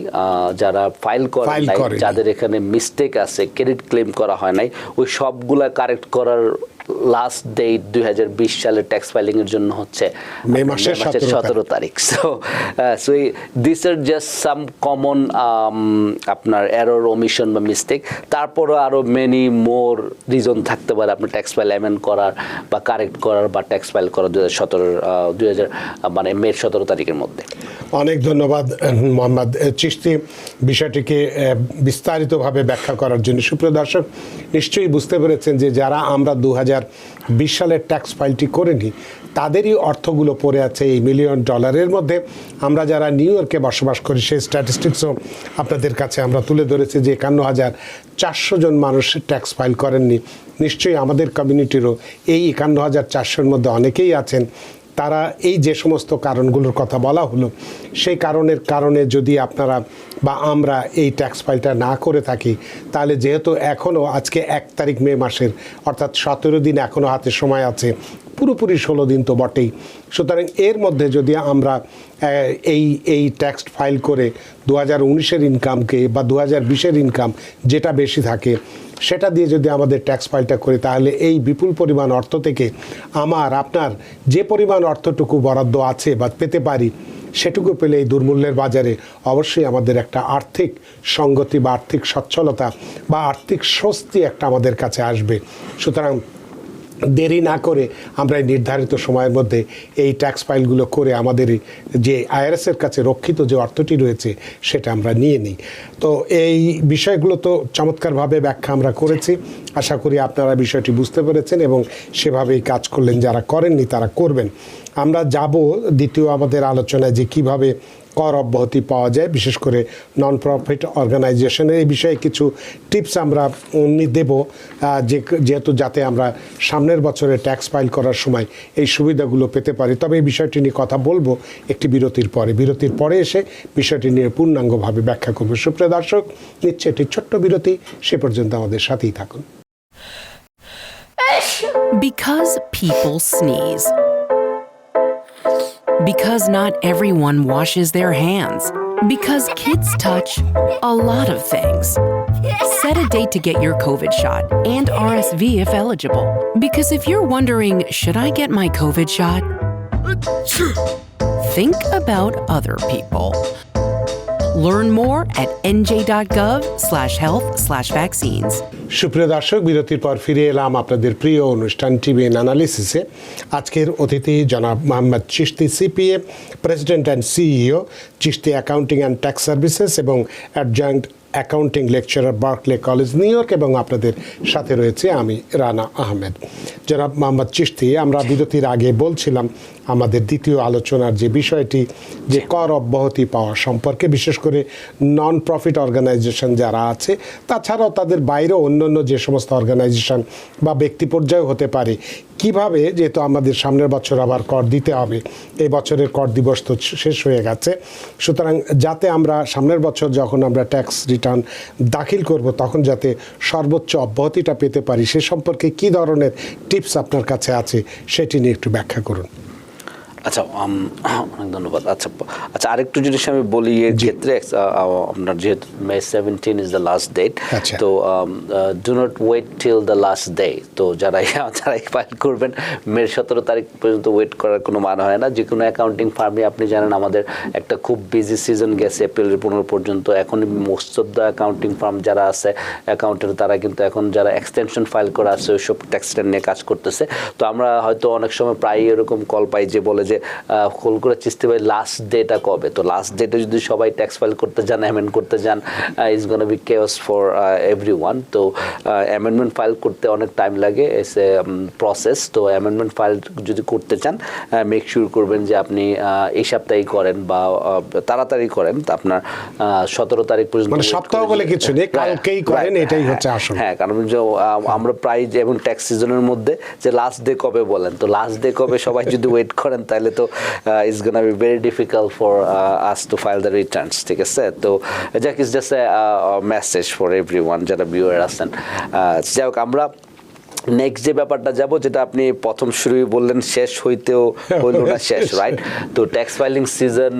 যারা ফাইল করে নাই, যাদের এখানে মিস্টেক আছে, ক্রেডিট ক্লেম করা হয় নাই, ওই সবগুলা কারেক্ট করার লাস্ট ডেট 2020 সালের ট্যাক্স ফাইলিং এর জন্য হচ্ছে মে মাসের 17 তারিখ। So this are just some common আপনার এরর, ওমিশন বা মিস্টেক। তারপরও আরো মেনি মোর রিজন থাকতে পারে আপনি ট্যাক্স ফাইল অ্যামেন্ড করার বা কারেক্ট করার বা ট্যাক্স ফাইল করার 2017 মানে মে 17 তারিখের মধ্যে। অনেক ধন্যবাদ মোহাম্মদ চিশতি বিষয়টিকে বিস্তারিতভাবে ব্যাখ্যা করার জন্য। সুপ্রিয় দর্শক, নিশ্চয়ই বুঝতে পেরেছেন যে যারা আমরা 2020 সালের ট্যাক্স ফাইলটি করিনি তাদেরই অর্থগুলো পড়ে আছে এই $1 মিলিয়ন মধ্যে। আমরা যারা নিউ ইয়র্কে বসবাস করি সেই স্ট্যাটিস্টিক্সও আপনাদের কাছে আমরা তুলে ধরেছি যে 51,400 জন মানুষ ট্যাক্স ফাইল করেননি। নিশ্চয়ই আমাদের কমিউনিটিরও এই 51,400-এর মধ্যে অনেকেই আছেন তারা এই যে সমস্ত কারণগুলোর কথা বলা হলো সেই কারণে যদি আপনারা বা আমরা এই ট্যাক্স ফাইলটা না করে থাকি, তাহলে যেহেতু এখনও আজকে 1 তারিখ মে মাসের, অর্থাৎ 17 দিন এখনও হাতে সময় আছে, পুরোপুরি 16 দিন তো বটেই। সুতরাং এর মধ্যে যদি আমরা এই ট্যাক্স ফাইল করে 2019-এর ইনকামকে বা 2020-এর ইনকাম যেটা বেশি থাকে সেটা দিয়ে যদি আমাদের ট্যাক্স ফাইলটা করি, তাহলে এই বিপুল পরিমাণ অর্থ থেকে আপনার যে পরিমাণ অর্থটুকু বরাদ্দ আছে বা পেতে পারি, সেটুকু পেলে এই দুর্মূল্যের বাজারে অবশ্যই আমাদের একটা আর্থিক সঙ্গতি বা আর্থিক সচ্ছলতা বা আর্থিক স্বস্তি একটা আমাদের কাছে আসবে। সুতরাং দেরি না করে আমরা নির্ধারিত সময়ের মধ্যে এই ট্যাক্স ফাইলগুলো করে আমাদের যে আইআরএসের কাছে রক্ষিত যে অর্থটি রয়েছে সেটা আমরা নিয়ে নিই। তো এই বিষয়গুলো তো চমৎকারভাবে ব্যাখ্যা আমরা করেছি। আশা করি আপনারা বিষয়টি বুঝতে পেরেছেন এবং সেভাবেই কাজ করলেন। যারা করেননি তারা করবেন। আমরা যাব দ্বিতীয় আমাদের আলোচনায় যে কিভাবে কর অব্যাহতি পাওয়া যায়, বিশেষ করে নন প্রফিট অর্গানাইজেশনের এই বিষয়ে কিছু টিপস আমরা দেব, যেহেতু যাতে আমরা সামনের বছরে ট্যাক্স ফাইল করার সময় এই সুবিধাগুলো পেতে পারি। তবে এই বিষয়টি নিয়ে কথা বলবো একটি বিরতির পরে এসে বিষয়টি নিয়ে পূর্ণাঙ্গভাবে ব্যাখ্যা করব। সুপ্রিয় দর্শক, নিচ্ছে একটি ছোট্ট বিরতি, সে পর্যন্ত আমাদের সাথেই থাকুন। Because people sneeze. Because not everyone washes their hands. Because kids touch a lot of things. Set a date to get your COVID shot and RSV if eligible. Because if you're wondering, should I get my COVID shot? Think about other people. Learn more at nj.gov/health/vaccines. সুপ্রিয় দর্শক, বিরতির পর ফিরে এলাম আপনাদের প্রিয় অনুষ্ঠান TVN অ্যানালিসিসে। আজকের অতিথি জনাব Mohammad Chishti, CPA, president and CEO, Chishti accounting and tax services এবং adjunct accounting lecturer, Berkeley College, New York, এবং আপনাদের সাথে রয়েছে আমি রানা আহমেদ। জনাব মোহাম্মদ চিশতি, আমরা বিরতির আগে বলছিলাম আমাদের দ্বিতীয় আলোচনার যে বিষয়টি, যে কর অব্যাহতি পাওয়া সম্পর্কে, বিশেষ করে নন প্রফিট অর্গানাইজেশন যারা আছে, তাছাড়াও তাদের বাইরেও অন্যান্য যে সমস্ত অর্গানাইজেশন বা ব্যক্তি পর্যায়েও হতে পারে, কিভাবে, যেহেতু আমাদের সামনের বছর আবার কর দিতে হবে, এই বছরের কর দিবস তো শেষ হয়ে গেছে, সুতরাং যাতে আমরা সামনের বছর যখন আমরা ট্যাক্স রিটার্ন দাখিল করব তখন যাতে সর্বোচ্চ অব্যাহতিটা পেতে পারি, সে সম্পর্কে কী ধরনের টিপস আপনার কাছে আছে সেটি নিয়ে একটু ব্যাখ্যা করুন। আচ্ছা, অনেক ধন্যবাদ। আচ্ছা, আরেকটু জিনিস আমি বলি এর ক্ষেত্রে, আপনার যেহেতু May 17 is the last date, তো do not wait till the last day. তো যারাই ফাইল করবেন May 17 তারিখ পর্যন্ত ওয়েট করার কোনো মানে হয় না। যে কোনো অ্যাকাউন্টিং ফার্মে আপনি জানেন আমাদের একটা খুব বিজি সিজন গেছে এপ্রিল 15 পর্যন্ত। এখন most of the accounting firm যারা আছে অ্যাকাউন্টেন্ট, তারা কিন্তু এখন যারা এক্সটেনশন ফাইল করা আছে ওইসব ট্যাক্স নিয়ে কাজ করতেছে। তো আমরা হয়তো অনেক সময় প্রায় এরকম কল পাই যে বলে যে কল করে চিস্তি ভাই লাস্ট ডেটা কবে। তো লাস্ট ডেটে যদি সবাই ট্যাক্স ফাইল করতে যান, অ্যামেন্ড করতে যান, is gonna be chaos for everyone. তো অ্যামেন্ডমেন্ট ফাইল করতে অনেক টাইম লাগে, ইটস এ প্রসেস। তো অ্যামেন্ডমেন্ট ফাইল যদি করতে চান, মেক শিওর করবেন যে আপনি এই সপ্তাহেই করেন বা তাড়াতাড়ি করেন, আপনার 17 তারিখ পর্যন্ত। মানে সপ্তাহ বলে কিছু নেই, কালকেই করেন, এটাই হচ্ছে আসল। হ্যাঁ, কারণ আমরা প্রায় যেমন ট্যাক্স সিজনের মধ্যে যে লাস্ট ডে কবে বলেন, তো লাস্ট ডে কবে সবাই যদি ওয়েট করেন তাহলে তো it's gonna be very difficult for us to file the Returns, ঠিক আছে? তো যাক, it's just a message for everyone যারা ভিউয়ার আছেন। যাই হোক, আমরা নেক্সট যে ব্যাপারটা যাব, যেটা আপনি প্রথম শুরুই বললেন, শেষ হইতেও হইল না শেষ, রাইট? তো ট্যাক্স ফাইলিং সিজন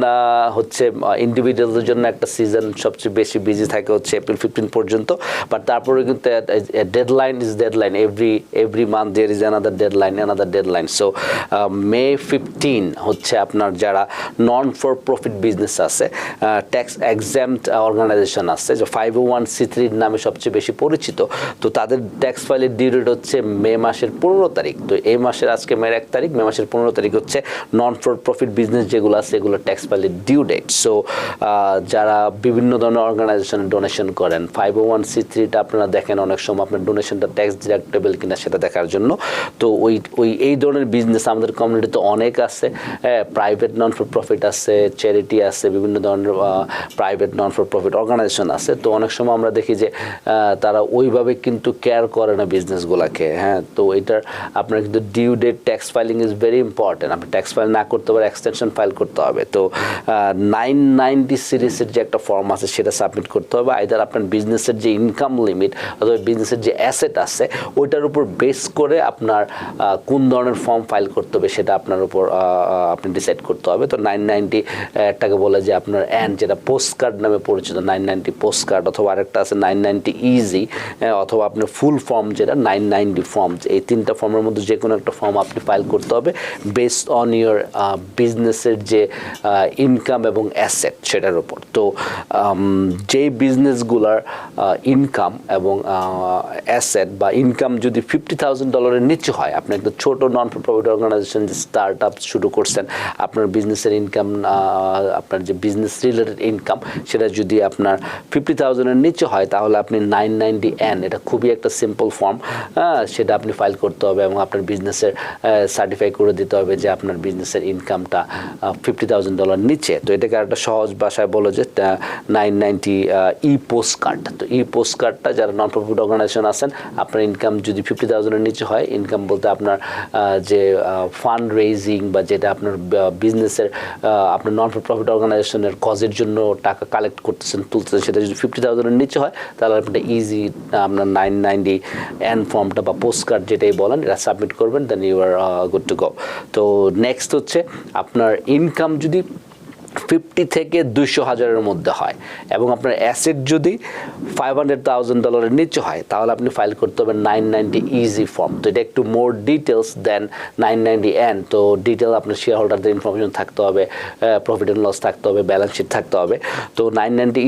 হচ্ছে ইন্ডিভিজুয়ালদের জন্য একটা সিজন, সবচেয়ে বেশি বিজি থাকে হচ্ছে এপ্রিল 15 পর্যন্ত। বাট তারপরে কিন্তু deadline is deadline, every month there is another deadline. So May 15 হচ্ছে আপনার যারা নন ফর প্রফিট বিজনেস আছে, ট্যাক্স এক্সাম্পট অর্গানাইজেশন আছে, যে 501c3 নামে সবচেয়ে বেশি পরিচিত, তো তাদের ট্যাক্স ফাইলের ডিউ ডেট হচ্ছে মে মাসের 15 তারিখ। তো এই মাসের আজকে May 1 তারিখ, মে মাসের 15 তারিখ হচ্ছে নন ফর প্রফিট বিজনেস যেগুলো আছে এগুলো ট্যাক্স ফাইলের ডিউ ডেট। সো যারা বিভিন্ন ধরনের অর্গানাইজেশনে ডোনেশন করেন, 501c3টা আপনারা দেখেন অনেক সময় আপনার ডোনেশনটা ট্যাক্স ডিডাক্টেবল কিনা সেটা দেখার জন্য। তো এই ধরনের বিজনেস আমাদের কমিউনিটিতে অনেক আছে। প্রাইভেট নন ফর প্রফিট আছে, চ্যারিটি আছে, বিভিন্ন ধরনের private non for profit organization আছে। তো অনেক সময় আমরা দেখি যে তারা ওইভাবে কিন্তু কেয়ার করে না বিজনেসগুলোকে। হ্যাঁ, তো এটার আপনার কিন্তু due date tax filing is very important. আপনি ট্যাক্স ফাইল না করতে পারে, এক্সটেনশন ফাইল করতে হবে। তো 990 সিরিজের যে একটা ফর্ম আছে সেটা সাবমিট করতে হবে। আইদার আপনার বিজনেসের যে ইনকাম লিমিট অথবা বিজনেসের যে অ্যাসেট আছে ওইটার উপর বেস করে আপনার কোন ধরনের ফর্ম ফাইল করতে হবে সেটা আপনার উপর আপনি ডিসাইড করতে হবে। তো 990 একটাকে বলে যে আপনার যেটা পোস্ট কার্ড নামে পরিচিত, 990 পোস্ট কার্ড, অথবা আরেকটা আছে 990 ইজি, অথবা আপনার ফুল ফর্ম যেটা 990 ফর্ম। এই তিনটা ফর্মের মধ্যে যে কোনো একটা ফর্ম আপনি ফাইল করতে হবে বেসড অন ইউর বিজনেসের যে ইনকাম এবং অ্যাসেট সেটার উপর। তো যেই বিজনেসগুলোর ইনকাম এবং অ্যাসেট বা ইনকাম যদি $50,000 নিচে হয়, আপনি একটা ছোট নন প্রফিট অর্গানাইজেশন যে স্টার্ট আপ শুরু করছেন, আপনার বিজনেসের ইনকাম, আপনার যে বিজনেস রিলেটেড ইনকাম সেটা যদি আপনার 50,000-এর নিচে হয়, তাহলে আপনি 990N, এটা খুবই একটা সিম্পল ফর্ম, সেটা আপনি ফাইল করতে হবে এবং আপনার বিজনেসের সার্টিফাই করে দিতে হবে যে আপনার বিজনেসের ইনকামটা $50,000 নিচে। তো এটাকে একটা সহজ ভাষায় বলো যে 990 ই পোস্ট কার্ড। তো ই পোস্ট কার্ডটা যারা নন প্রফিট অর্গানাইজেশন আছেন, আপনার ইনকাম যদি 50,000-এর নিচে হয়, ইনকাম বলতে আপনার যে ফান্ড রেইজিং বা যেটা আপনার বিজনেসের আপনার নন প্রফিট অর্গানাইজেশনের কজের জন্য টাকা কালেক্ট করতেছেন, তুলতেছেন, সেটা যদি 50,000-এর নিচে হয়, তাহলে আপনি ইজি আপনার 990N ফর্মটা বা পোস্ট কার্ড যেটাই বলেন এটা সাবমিট করবেন, then you are good to go. তো নেক্সট হচ্ছে আপনার ইনকাম যদি 50 থেকে 200,000-এর মধ্যে হয় এবং আপনার অ্যাসেট যদি $500,000 নিচে হয় তাহলে আপনি ফাইল করতে হবে 990 ইজি ফর্ম। তো এটা একটু মোর ডিটেলস দেন 990N। তো ডিটেল আপনার শেয়ার হোল্ডারদের ইনফরমেশন থাকতে হবে, প্রফিট অ্যান্ড লস থাকতে হবে, ব্যালেন্স শিট থাকতে হবে। তো 990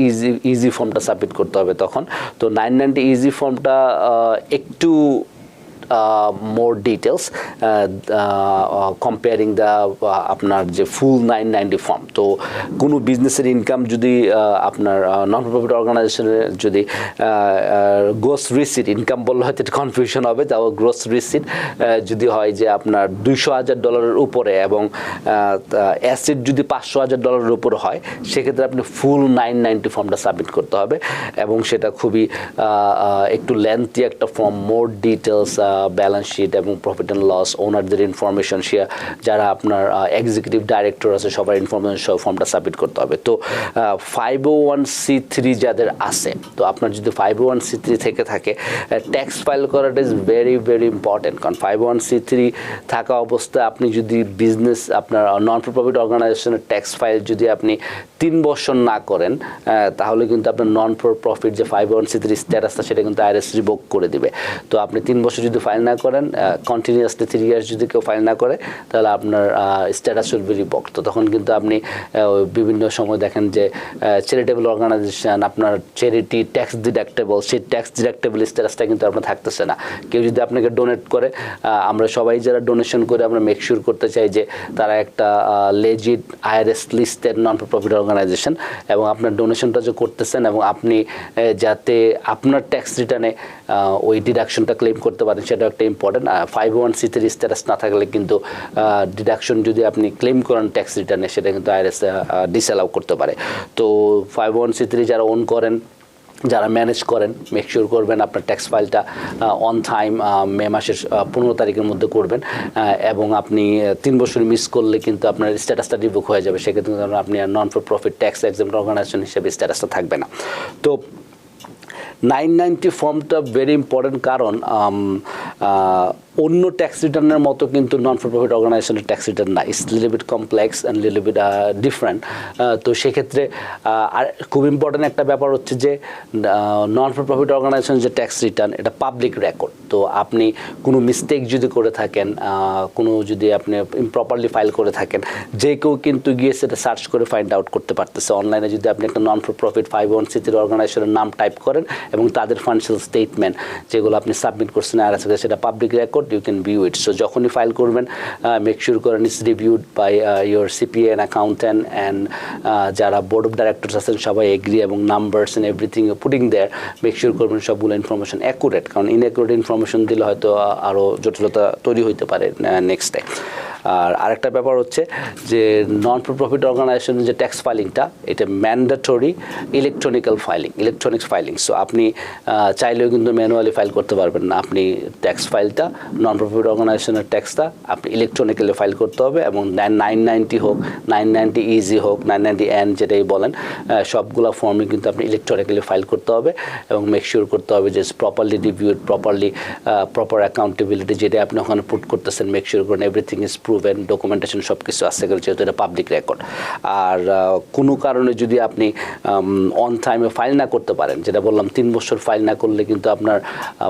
ইজি ফর্মটা সাবমিট করতে হবে তখন। তো 990 ইজি ফর্মটা একটু more details comparing the আপনার যে ফুল 990 ফর্ম। তো কোনো বিজনেসের ইনকাম যদি আপনার নন প্রফিট অর্গানাইজেশনের যদি গ্রোস রিসিট, ইনকাম বললে হয়তো একটু কনফিউশন হবে, তাও গ্রোস রিসিট যদি হয় যে আপনার $200,000 উপরে এবং অ্যাসেট যদি $500,000 উপরে হয়, সেক্ষেত্রে আপনি ফুল 990 ফর্মটা সাবমিট করতে হবে এবং সেটা খুবই একটু লেন্থি একটা form, more details, balance sheet এবং প্রফিট অ্যান্ড লস, ওনারদের ইনফরমেশন, যারা আপনার এক্সিকিউটিভ ডাইরেক্টর আছে সবার ইনফরমেশন সহ ফর্মটা সাবমিট করতে হবে। তো 501c3 যাদের আছে, তো আপনার যদি 501c3 থেকে থাকে, ট্যাক্স ফাইল করাটা ইজ ভেরি ভেরি ইম্পর্টেন্ট। কারণ 501c3 থাকা অবস্থায় আপনি যদি বিজনেস আপনার নন প্রফিট অর্গানাইজেশনের ট্যাক্স ফাইল যদি আপনি 3 বছর না করেন, তাহলে কিন্তু আপনার নন প্রফিট যে 501c3 স্ট্যাটাসটা সেটা কিন্তু আইআরএস রিভোক করে দিবে। তো আপনি 3 বছর যদি ফাইল না করেন, কন্টিনিউয়াসলি 3 ইয়ার্স যদি কেউ ফাইল না করে, তাহলে আপনার স্ট্যাটাস উইল বি রিভোকড। তো তখন কিন্তু আপনি বিভিন্ন সময় দেখেন যে চ্যারিটেবল অর্গানাইজেশন, আপনার চ্যারিটি ট্যাক্স ডিডাক্টেবল, সেই ট্যাক্স ডিডাক্টেবল স্ট্যাটাসটা কিন্তু আপনার থাকতেছে না। কেউ যদি আপনাকে ডোনেট করে, আমরা সবাই যারা ডোনেশন করে আমরা মেক শিওর করতে চাই যে তারা একটা legit IRS listed non profit organization, এবং আপনার ডোনেশনটা যে করতেছেন এবং আপনি যাতে আপনার ট্যাক্স রিটার্নে ওই ডিডাকশনটা ক্লেম করতে পারেন, সেটা একটা ইম্পর্টেন্ট। 501c3 স্ট্যাটাস না থাকলে কিন্তু ডিডাকশন যদি আপনি ক্লেম করেন ট্যাক্স রিটার্নে, সেটা কিন্তু আইআরএস ডিসঅ্যালাউ করতে পারে। তো 501c3 যারা ওন করেন, যারা ম্যানেজ করেন, মেক শিওর করবেন আপনার ট্যাক্স ফাইলটা অন টাইম মে মাসের 15 তারিখের মধ্যে করবেন, এবং আপনি 3 বছর মিস করলে কিন্তু আপনার স্ট্যাটাসটা রিভোক হয়ে যাবে। সেক্ষেত্রে আপনি আর non for profit tax exempt organization হিসেবে স্ট্যাটাসটা থাকবে না। তো 990 ফর্মটা ভেরি ইম্পর্টেন্ট, কারণ অন্য ট্যাক্স রিটার্নের মতো কিন্তু নন ফর প্রফিট অর্গানাইজেশনের ট্যাক্স রিটার্ন না, it's little bit complex and little bit different. তো সেক্ষেত্রে আর খুব ইম্পর্টেন্ট একটা ব্যাপার হচ্ছে যে নন ফর প্রফিট অর্গানাইজেশনের যে ট্যাক্স রিটার্ন, এটা পাবলিক রেকর্ড। তো আপনি কোনো মিস্টেক যদি করে থাকেন, কোনো যদি আপনি ইমপ্রপারলি ফাইল করে থাকেন, যে কেউ কিন্তু গিয়ে সেটা সার্চ করে ফাইন্ড আউট করতে পারতেছে। অনলাইনে যদি আপনি একটা নন ফর প্রফিট 501c3 অর্গানাইজেশনের নাম টাইপ করেন এবং তাদের ফাইন্যান্সিয়াল স্টেটমেন্ট যেগুলো আপনি সাবমিট করছেন আইআরএস, সেটা public record, you can view it. So যখনই ফাইল করবেন, মেক শিওর করেন it's reviewed by your CPA and accountant, and যারা বোর্ড অফ ডাইরেক্টরস আছেন সবাই এগ্রি, এবং numbers and everything putting there, make sure করবেন সবগুলো ইনফরমেশন অ্যাকুরেট। কারণ ইনঅ্যাকুরেট ইনফরমেশন দিলে হয়তো আরও জটিলতা তৈরি হইতে পারে নেক্সট ডে। আর আরেকটা ব্যাপার হচ্ছে যে নন ফর প্রফিট অর্গানাইজেশনের যে ট্যাক্স ফাইলিংটা, এটা ম্যান্ডেটরি ইলেকট্রনিক্স ফাইলিং। সো আপনি চাইলেও কিন্তু ম্যানুয়ালি ফাইল করতে পারবেন না। আপনি ট্যাক্স ফাইলটা, নন প্রফিট অর্গানাইজেশনের ট্যাক্সটা আপনি ইলেকট্রনিক্যালি ফাইল করতে হবে, এবং 990 হোক, 990 ইজি হোক, 990N যেটাই বলেন, সবগুলো ফর্মে কিন্তু আপনি ইলেকট্রনিক্যালি ফাইল করতে হবে, এবং মেক শিওর করতে হবে যে প্রপারলি রিভিউড, প্রপার অ্যাকাউন্টেবিলিটি যেটা আপনি ওখানে পুট করতেছেন, মেক শিওর করেন এভরিথিং ইজ প্রুভেন, ডকুমেন্টেশন সব কিছু আছে, যেহেতু এটা পাবলিক রেকর্ড। আর কোনো কারণে যদি আপনি অন টাইমে ফাইল না করতে পারেন, যেটা বললাম 3 বছর ফাইল না করলে কিন্তু আপনার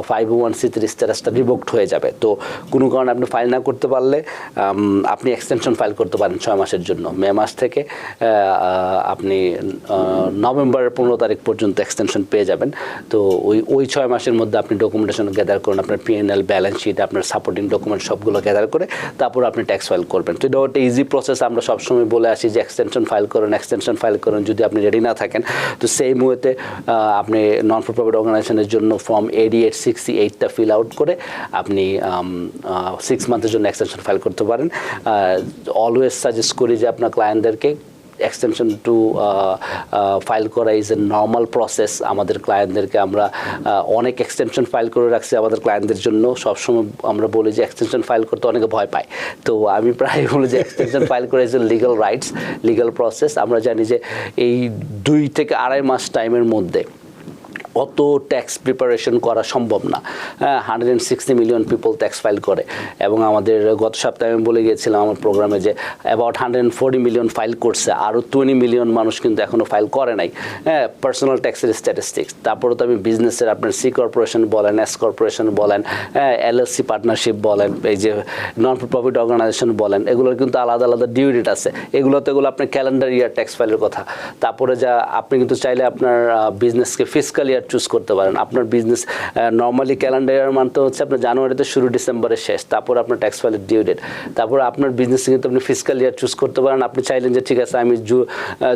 501c3 স্ট্যাটাসটা রিভোকড হয়ে যাবে। তো কোনো কারণে আপনি ফাইল না করতে পারলে আপনি এক্সটেনশন ফাইল করতে পারেন 6 মাসের জন্য। মে মাস থেকে আপনি নভেম্বরের 15 তারিখ পর্যন্ত এক্সটেনশন পেয়ে যাবেন। তো ওই 6 মাসের মধ্যে আপনি ডকুমেন্টেশন গ্যাদার করুন, আপনার পিএনএল, ব্যালেন্স শিট, আপনার সাপোর্টিং ডকুমেন্ট সবগুলো গ্যাদার করে তারপর আপনি ট্যাক্স ফাইল করবেন। তো এটা একটা ইজি প্রসেস। আমরা সবসময় বলে আসি যে এক্সটেনশন ফাইল করেন যদি আপনি রেডি না থাকেন। তো সেই মুহূর্তে আপনি নন ফর প্রফিট অর্গানাইজেশনের জন্য ফর্ম 8868টা ফিল আউট করে আপনি 6 মান্থের জন্য এক্সটেনশন ফাইল করতে পারেন। অলওয়েজ সাজেস্ট করি যে আপনার ক্লায়েন্টদেরকে এক্সটেনশন টু ফাইল করা ইজ এ নর্মাল প্রসেস। আমাদের ক্লায়েন্টদেরকে আমরা অনেক এক্সটেনশন ফাইল করে রাখছি আমাদের ক্লায়েন্টদের জন্য। সবসময় আমরা বলি যে এক্সটেনশন ফাইল করতে অনেকে ভয় পায়, তো আমি প্রায় বলি যে এক্সটেনশন ফাইল করে is a legal rights, legal process. আমরা জানি যে এই 2 থেকে 2.5 মাস টাইমের মধ্যে অত ট্যাক্স প্রিপারেশন করা সম্ভব না। 160 মিলিয়ন পিপল ট্যাক্স ফাইল করে, এবং আমাদের গত সপ্তাহে আমি বলে গিয়েছিলাম আমার প্রোগ্রামে যে অ্যাবাউট 140 মিলিয়ন ফাইল করছে, আরও 20 মিলিয়ন মানুষ কিন্তু এখনও ফাইল করে নাই। হ্যাঁ, পার্সোনাল ট্যাক্সের স্ট্যাটিস্টিক্স। তারপরে তো আমি বিজনেসের আপনার সি কর্পোরেশন বলেন, এস কর্পোরেশন বলেন, হ্যাঁ, এলএলসি পার্টনারশিপ বলেন, এই যে নন প্রফিট অর্গানাইজেশন বলেন, এগুলোর কিন্তু আলাদা আলাদা ডিউ ডেট আছে। এগুলোতে আপনার ক্যালেন্ডার ইয়ার ট্যাক্স ফাইলের কথা। তারপরে যা আপনি কিন্তু চাইলে আপনার বিজনেসকে ফিসকাল ইয়ার চুজ করতে পারেন। আপনার বিজনেস নর্মালি ক্যালেন্ডার ইয়ার মানতে হচ্ছে আপনার জানুয়ারিতে শুরু, ডিসেম্বরের শেষ, তারপর আপনার ট্যাক্স ফাইলের ডিউ ডেট। তারপর আপনার বিজনেসে কিন্তু আপনি ফিসকাল ইয়ার চুজ করতে পারেন। আপনি চাইলেন যে ঠিক আছে আমি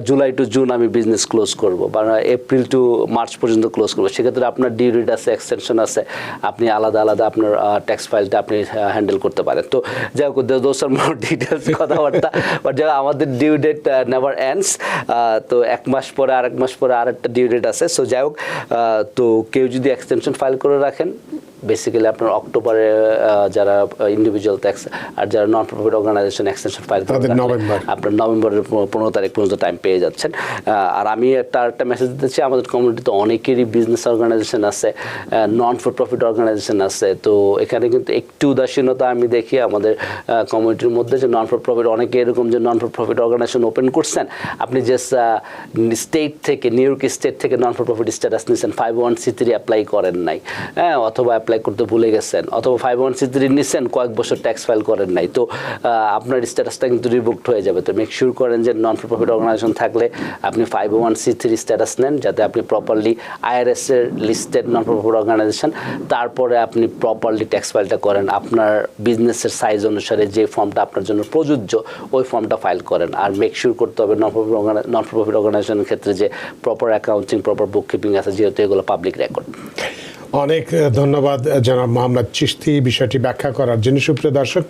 জুলাই টু জুন আমি বিজনেস ক্লোজ করব, বা এপ্রিল টু মার্চ পর্যন্ত ক্লোজ করবো। সেক্ষেত্রে আপনার ডিউ ডেট আছে, এক্সটেনশন আছে, আপনি আলাদা আলাদা আপনার ট্যাক্স ফাইলটা আপনি হ্যান্ডেল করতে পারেন। তো যাই হোক, দোজ আর মোর ডিটেলস কথাবার্তা, বাট যারা আমাদের ডিউ ডেট নেভার এন্ডস। তো এক মাস পরে আরেক মাস পরে আরেকটা ডিউ ডেট আছে। সো যাই হোক, তো কেউ যদি এক্সটেনশন ফাইল করে রাখেন, বেসিক্যালি আপনার অক্টোবরে যারা ইন্ডিভিজুয়াল ট্যাক্স আর যারা non profit organization extension file করে আপনার নভেম্বরের 15 তারিখ পর্যন্ত টাইম পেয়ে যাচ্ছেন। আর আমি একটা মেসেজ দিতেছি, আমাদের কমিউনিটিতে অনেকেরই বিজনেস অর্গানাইজেশন আছে, নন ফর প্রফিট অর্গানাইজেশন আছে। তো এখানে কিন্তু একটু উদাসীনতা আমি দেখি আমাদের কমিউনিটির মধ্যে, যে নন ফর প্রফিট অনেকে এরকম যে non for profit organization open করছেন, আপনি জাস্ট স্টেট থেকে, নিউ ইয়র্ক স্টেট থেকে নন ফর প্রফিট স্ট্যাটাস নিয়েছেন, 501c3 অ্যাপ্লাই করেন নাই, হ্যাঁ, অথবা অ্যাপ্লাই করতে ভুলে গেছেন, অথবা 501c3 নিচ্ছেন, কয়েক বছর ট্যাক্স ফাইল করেন নাই, তো আপনার স্ট্যাটাসটা কিন্তু রিভোকড হয়ে যাবে। তো মেক শিওর করেন যে নন ফর প্রফিট অর্গানাইজেশন থাকলে আপনি 501c3 স্ট্যাটাস নেন, যাতে আপনি প্রপারলি IRS এর listed non for profit organization, তারপরে আপনি প্রপারলি ট্যাক্স ফাইলটা করেন। আপনার বিজনেসের সাইজ অনুসারে যে ফর্মটা আপনার জন্য প্রযোজ্য, ওই ফর্মটা ফাইল করেন। আর মেক শিওর করতে হবে নন ফর প্রফিট অর্গানাইজেশনের ক্ষেত্রে যে প্রপার অ্যাকাউন্টিং, প্রপার বুক কিপিং আছে, যেহেতু এগুলো পাবলিক রেকর্ড। অনেক ধন্যবাদ জনাব মোহাম্মদ চিশতি বিষয়টি ব্যাখ্যা করার জন্য। সুপ্রিয় দর্শক,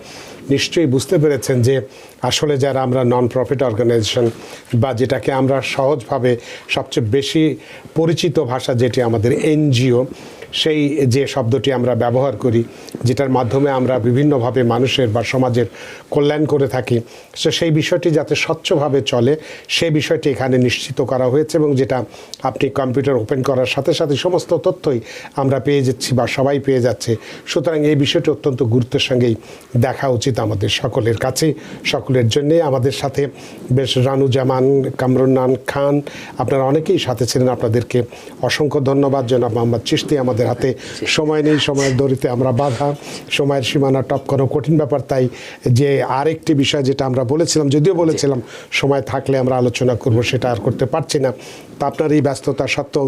নিশ্চয়ই বুঝতে পেরেছেন যে আসলে যারা আমরা নন প্রফিট অর্গানাইজেশন, বা যেটাকে আমরা সহজভাবে সবচেয়ে বেশি পরিচিত ভাষা যেটি আমাদের NGO, সেই যে শব্দটি আমরা ব্যবহার করি, যেটার মাধ্যমে আমরা বিভিন্নভাবে মানুষের বা সমাজের কল্যাণ করে থাকি, সেই বিষয়টি যাতে স্বচ্ছভাবে চলে সেই বিষয়টি এখানে নিশ্চিত করা হয়েছে। এবং যেটা আপনি কম্পিউটার ওপেন করার সাথে সাথে সমস্ত তথ্যই আমরা পেয়ে যাচ্ছি বা সবাই পেয়ে যাচ্ছে। সুতরাং এই বিষয়টি অত্যন্ত গুরুত্বের সঙ্গেই দেখা উচিত আমাদের সকলের কাছে, সকলের জন্যে। আমাদের সাথে বেশ রানুজামান, কামরুন্নান খান, আপনারা অনেকেই সাথে ছিলেন, আপনাদেরকে অসংখ্য ধন্যবাদ। জনাব মোহাম্মদ চিশতি, আমাদের হাতে সময় নেই, সময়ের দড়িতে আমরা বাধা, সময়ের সীমানা টপ করা কঠিন ব্যাপার। তাই যে আরেকটি বিষয় যেটা আমরা বলেছিলাম, যদিও বলেছিলাম সময় থাকলে আমরা আলোচনা করব, সেটা আর করতে পারছি না। তা আপনার এই ব্যস্ততা সত্ত্বেও,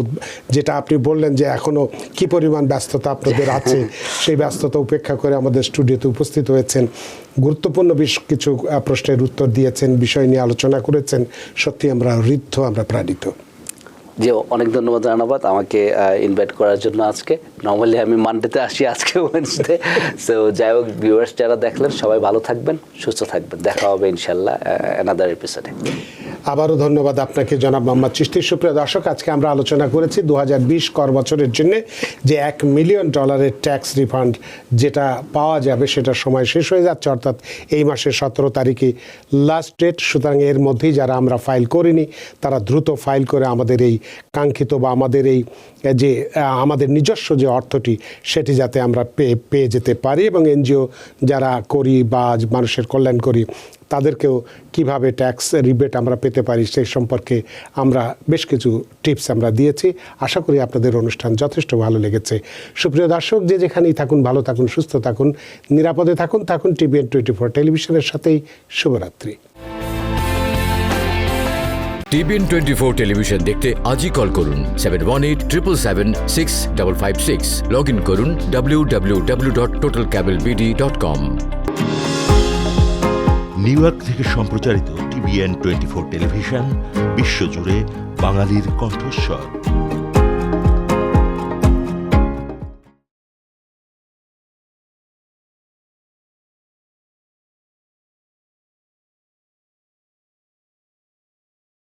যেটা আপনি বললেন যে এখনও কি পরিমাণ ব্যস্ততা আপনাদের আছে, সেই ব্যস্ততা উপেক্ষা করে আমাদের স্টুডিওতে উপস্থিত হয়েছেন, গুরুত্বপূর্ণ বেশ কিছু প্রশ্নের উত্তর দিয়েছেন, বিষয় নিয়ে আলোচনা করেছেন। সত্যি আমরা ঋদ্ধ, আমরা প্রাণিত। জি, অনেক ধন্যবাদ রানাবাদ আমাকে ইনভাইট করার জন্য। আজকে নর্মালি আমি মানডেতে আসি, আজকে ওয়েডনেসডে। সো যাই হোক, ভিউয়ার্স যারা দেখলেন সবাই ভালো থাকবেন, সুস্থ থাকবেন, দেখা হবে ইনশাল্লাহ অ্যানাদার এপিসোডে। আবারও ধন্যবাদ আপনাকে জনাব মোহাম্মদ চিশতি। সুপ্রিয় দর্শক, আজকে আমরা আলোচনা করেছি 2020 কর বছরের জন্য যে $1 মিলিয়ন ট্যাক্স রিফান্ড যেটা পাওয়া যাবে, সেটার সময় শেষ হয়ে যাচ্ছে, অর্থাৎ এই মাসের 17 তারিখে লাস্ট ডেট। সুতরাং এর মধ্যেই যারা আমরা ফাইল করিনি, তারা দ্রুত ফাইল করে আমাদের এই কাঙ্ক্ষিত বা আমাদের এই যে আমাদের নিজস্ব যে অর্থটি, সেটি যাতে আমরা পেয়ে যেতে পারি। এবং NGO যারা করি বা মানুষের কল্যাণ করি, তাদেরকেও কিভাবে ট্যাক্স রিবেট আমরা পেতে পারি সেই সম্পর্কে আমরা বেশ কিছু টিপস আমরা দিয়েছি। আশা করি আপনাদের অনুষ্ঠান যথেষ্ট ভালো লেগেছে। সুপ্রিয় দর্শক, যে যেখানেই থাকুন, ভালো থাকুন, সুস্থ থাকুন, নিরাপদে থাকুন। TVN 24 টেলিভিশনের সাথেই শুভরাত্রি। TVN 24 টেলিভিশন দেখতে আজই কল করুন 7187776556। লগ ইন করুন www.totalcablebd.com। নিউ ইয়র্ক থেকে সম্প্রচারিত TVN 24 টেলিভিশন বিশ্বজুড়ে বাঙালির কণ্ঠস্বর।